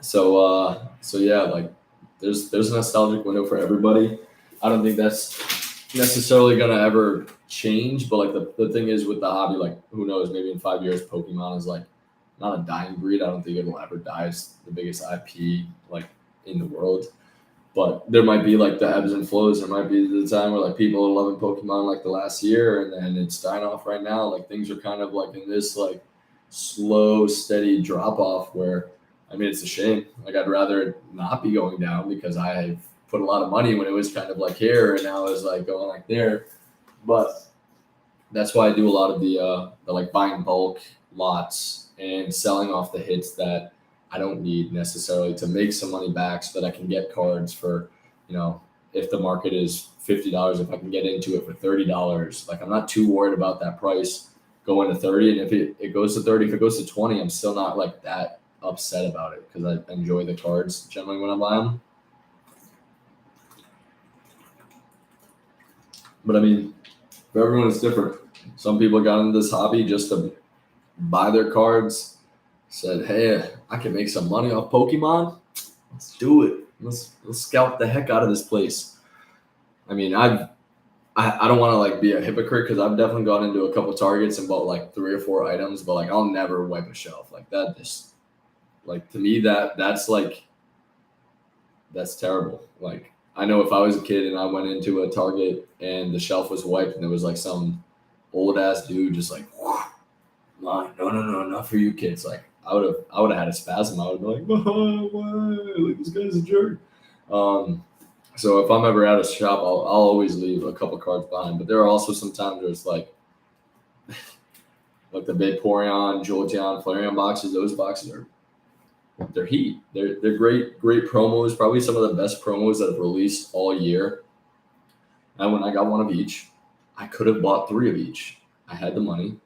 So yeah, like there's a nostalgic window for everybody. I don't think that's necessarily gonna ever change, but like the thing is with the hobby, like who knows, maybe in 5 years Pokemon is like not a dying breed. I don't think it'll ever die. It's the biggest IP like in the world. But there might be like the ebbs and flows. There might be the time where like people are loving Pokemon like the last year and then it's dying off right now. Like things are kind of like in this like slow, steady drop off where I mean it's a shame. Like I'd rather it not be going down because I put a lot of money when it was kind of like here and now it's like going like there. But that's why I do a lot of the like buying bulk lots and selling off the hits that I don't need necessarily to make some money back so that I can get cards for, if the market is $50, if I can get into it for $30. Like I'm not too worried about that price going to 30. And if it goes to 30, if it goes to 20, I'm still not like that upset about it because I enjoy the cards generally when I buy them. But I mean, for everyone it's different. Some people got into this hobby just to buy their cards, said, hey, I can make some money off Pokemon. Let's do it. Let's scalp the heck out of this place. I mean, I don't want to like be a hypocrite because I've definitely gone into a couple Targets and bought like 3 or 4 items, but like I'll never wipe a shelf like that. Just like to me that's terrible. Like I know if I was a kid and I went into a Target and the shelf was wiped and there was like some old ass dude just like, no, not for you kids. Like I would have had a spasm. I would be like, why? Like this guy's a jerk. So if I'm ever at a shop, I'll always leave a couple cards behind. But there are also some times where it's like the Vaporeon, Jolteon, Flareon boxes. Those boxes they're heat. They're great promos. Probably some of the best promos that have released all year. And when I got one of each, I could have bought 3 of each. I had the money.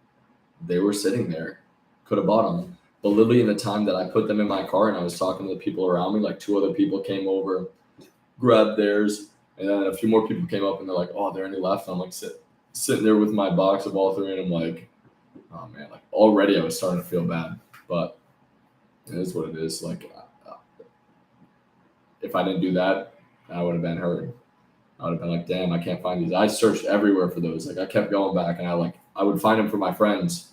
They were sitting there. Could have bought them. But literally in the time that I put them in my car and I was talking to the people around me, like 2 other people came over, grabbed theirs, and then a few more people came up and they're like, "Oh, are there any left?" And I'm like sitting there with my box of all 3, and I'm like, "Oh man!" Like already I was starting to feel bad, but it is what it is. Like if I didn't do that, I would have been hurt. I would have been like, "Damn, I can't find these." I searched everywhere for those. Like I kept going back, and I would find them for my friends.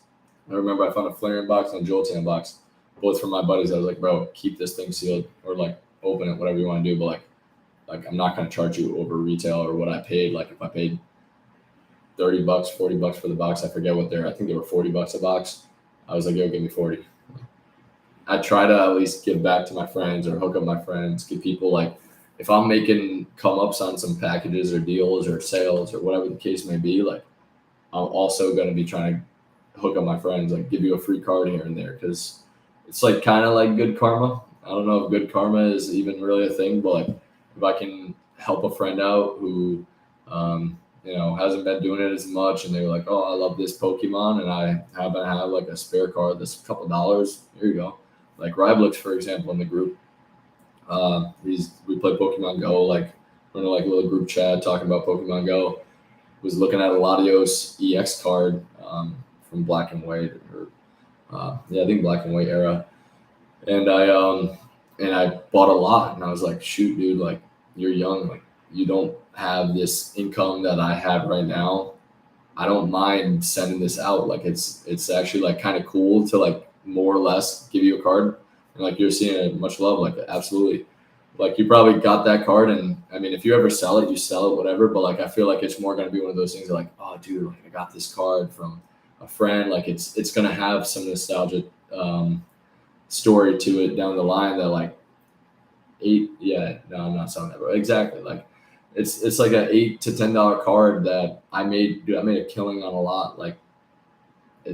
I remember I found a Flareon box and a Jolteon box, both from my buddies. I was like, "Bro, keep this thing sealed, or like open it, whatever you want to do." But like I'm not gonna charge you over retail or what I paid. Like if I paid $30, $40 for the box, I forget what I think they were $40 a box. I was like, "Yo, give me 40." I try to at least give back to my friends or hook up my friends, give people like if I'm making come ups on some packages or deals or sales or whatever the case may be, like I'm also gonna be trying to hook up my friends, like give you a free card here and there because it's like kind of like good karma. I don't know if good karma is even really a thing, but like if I can help a friend out who hasn't been doing it as much and they were like, "Oh, I love this Pokemon and I happen to have like a spare card that's a couple dollars," here you go. Like Ryblix, for example, in the group, we play Pokemon Go, like we're in like a little group chat talking about Pokemon Go. Was looking at a Latios EX card from Black and White, or I think Black and White era, and I bought a lot, and I was like, "Shoot, dude, like you're young, like you don't have this income that I have right now. I don't mind sending this out. Like it's actually like kind of cool to like more or less give you a card, and like you're seeing it much love, like absolutely." Like you probably got that card, and I mean, if you ever sell it, you sell it, whatever. But like, I feel like it's more gonna be one of those things that like, "Oh, dude, like I got this card from a friend." Like it's gonna have some nostalgic story to it down the line that like I'm not selling that, but exactly like it's like an $8 to $10 card that I made. Dude, I made a killing on a lot. Like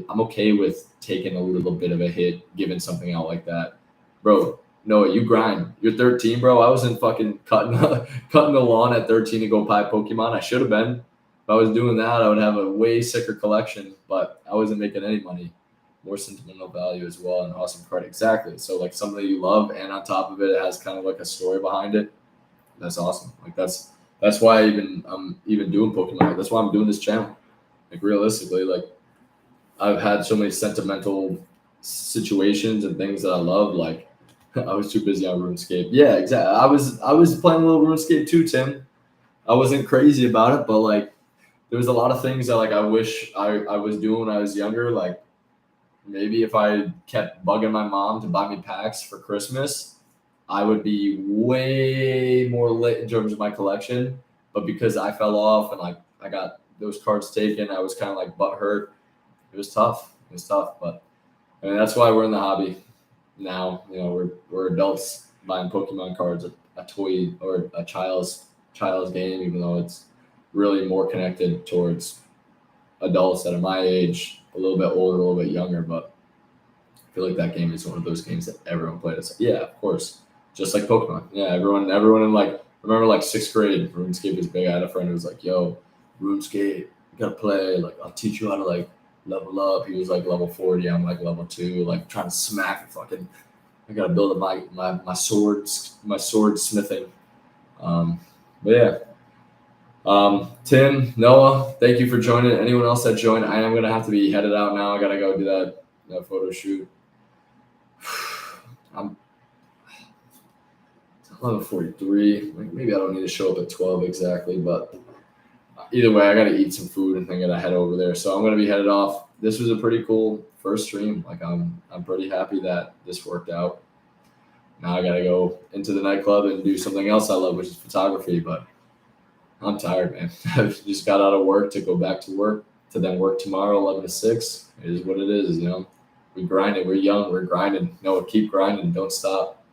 I'm okay with taking a little bit of a hit, giving something out like that, bro. No, you grind. You're 13, bro. I wasn't fucking cutting the lawn at 13 to go buy Pokemon. I should have been. If I was doing that, I would have a way sicker collection. But I wasn't making any money. More sentimental value as well. An awesome card, exactly. So like something that you love, and on top of it, it has kind of like a story behind it. That's awesome. Like that's why I'm even doing Pokemon. That's why I'm doing this channel. Like realistically, like I've had so many sentimental situations and things that I love. Like I was too busy on RuneScape. Yeah, exactly. I was playing a little RuneScape too, Tim. I wasn't crazy about it, but like there was a lot of things that like I wish I was doing when I was younger. Like maybe if I kept bugging my mom to buy me packs for Christmas, I would be way more lit in terms of my collection. But because I fell off and like I got those cards taken, I was kind of like butthurt. It was tough. But I mean that's why we're in the hobby now. We're adults buying Pokemon cards, a toy or a child's game, even though it's really more connected towards adults that are my age, a little bit older, a little bit younger. But I feel like that game is one of those games that everyone played. It's like, yeah, of course, just like Pokemon. Yeah, everyone in like remember like 6th grade, RuneScape was big. I had a friend who was like, "Yo, RuneScape, you gotta play. Like, I'll teach you how to like level up." He was like level 40. I'm like level 2, like trying to smack fucking. I gotta build up my sword smithing. But yeah. Tim, Noah, thank you for joining. Anyone else that joined, I am gonna have to be headed out now. I gotta go do that photo shoot. I'm 11:43. Like maybe I don't need to show up at 12 exactly, but either way, I gotta eat some food and then gotta head over there. So I'm gonna be headed off. This was a pretty cool first stream. Like I'm pretty happy that this worked out. Now I gotta go into the nightclub and do something else I love, which is photography. But I'm tired, man. I've just got out of work to go back to work to then work tomorrow, 11 to 6. It is what it is, We grinding. We're young. We're grinding. No, keep grinding. Don't stop.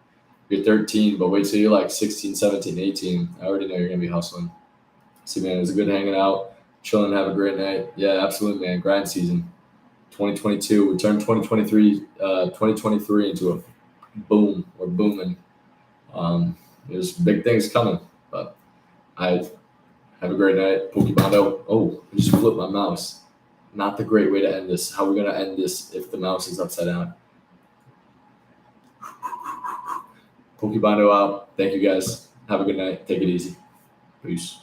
You're 13, but wait till you're like 16, 17, 18. I already know you're gonna be hustling. See, man, it was good hanging out, chilling, have a great night. Yeah, absolutely, man. Grind season. 2022. We turned 2023 into a boom. We're booming. There's big things coming, but I have a great night. Pokebondo. Oh, I just flipped my mouse. Not the great way to end this. How are we gonna end this if the mouse is upside down? Pokebondo out. Thank you guys. Have a good night. Take it easy. Peace.